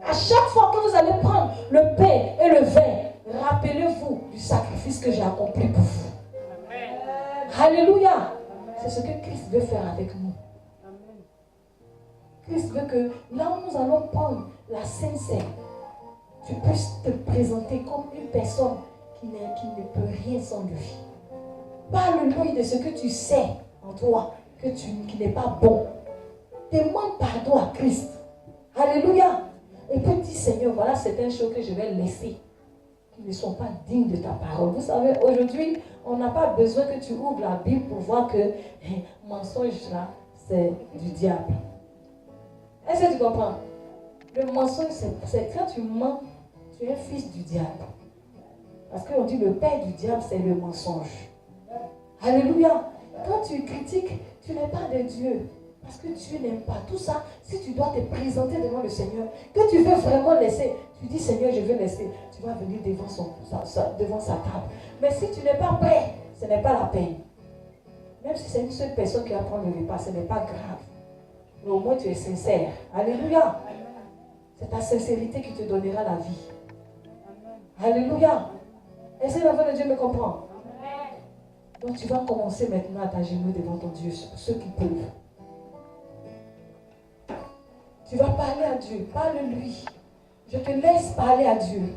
À chaque fois que vous allez prendre le pain et le vin, rappelez-vous du sacrifice que j'ai accompli pour vous. Alléluia. C'est ce que Christ veut faire avec nous. Christ veut que là où nous allons prendre la Sainte Seine, tu puisses te présenter comme une personne qui ne peut rien sans lui. Parle-lui de ce que tu sais en toi, qui n'est pas bon. Demande pardon à Christ. Alléluia. Et puis dis, Seigneur, voilà certaines choses que je vais laisser, qui ne sont pas dignes de ta parole. Vous savez, aujourd'hui, on n'a pas besoin que tu ouvres la Bible pour voir que mensonge là, c'est du diable. Est-ce que tu comprends? Le mensonge, c'est quand tu mens, tu es fils du diable. Parce qu'on dit le père du diable, c'est le mensonge. Alléluia. Quand tu critiques, tu n'es pas de Dieu. Parce que Dieu n'aime pas tout ça. Si tu dois te présenter devant le Seigneur, que tu veux vraiment laisser, tu dis Seigneur, je veux laisser. Tu vas venir devant sa table. Mais si tu n'es pas prêt, ce n'est pas la peine. Même si c'est une seule personne qui va prendre le repas, ce n'est pas grave. Mais au moins tu es sincère. Alléluia. C'est ta sincérité qui te donnera la vie. Alléluia. Est-ce que l'enfant de Dieu me comprend? Donc tu vas commencer maintenant à t'agenouiller devant ton Dieu, ceux qui peuvent. Tu vas parler à Dieu, parle-lui. Je te laisse parler à Dieu.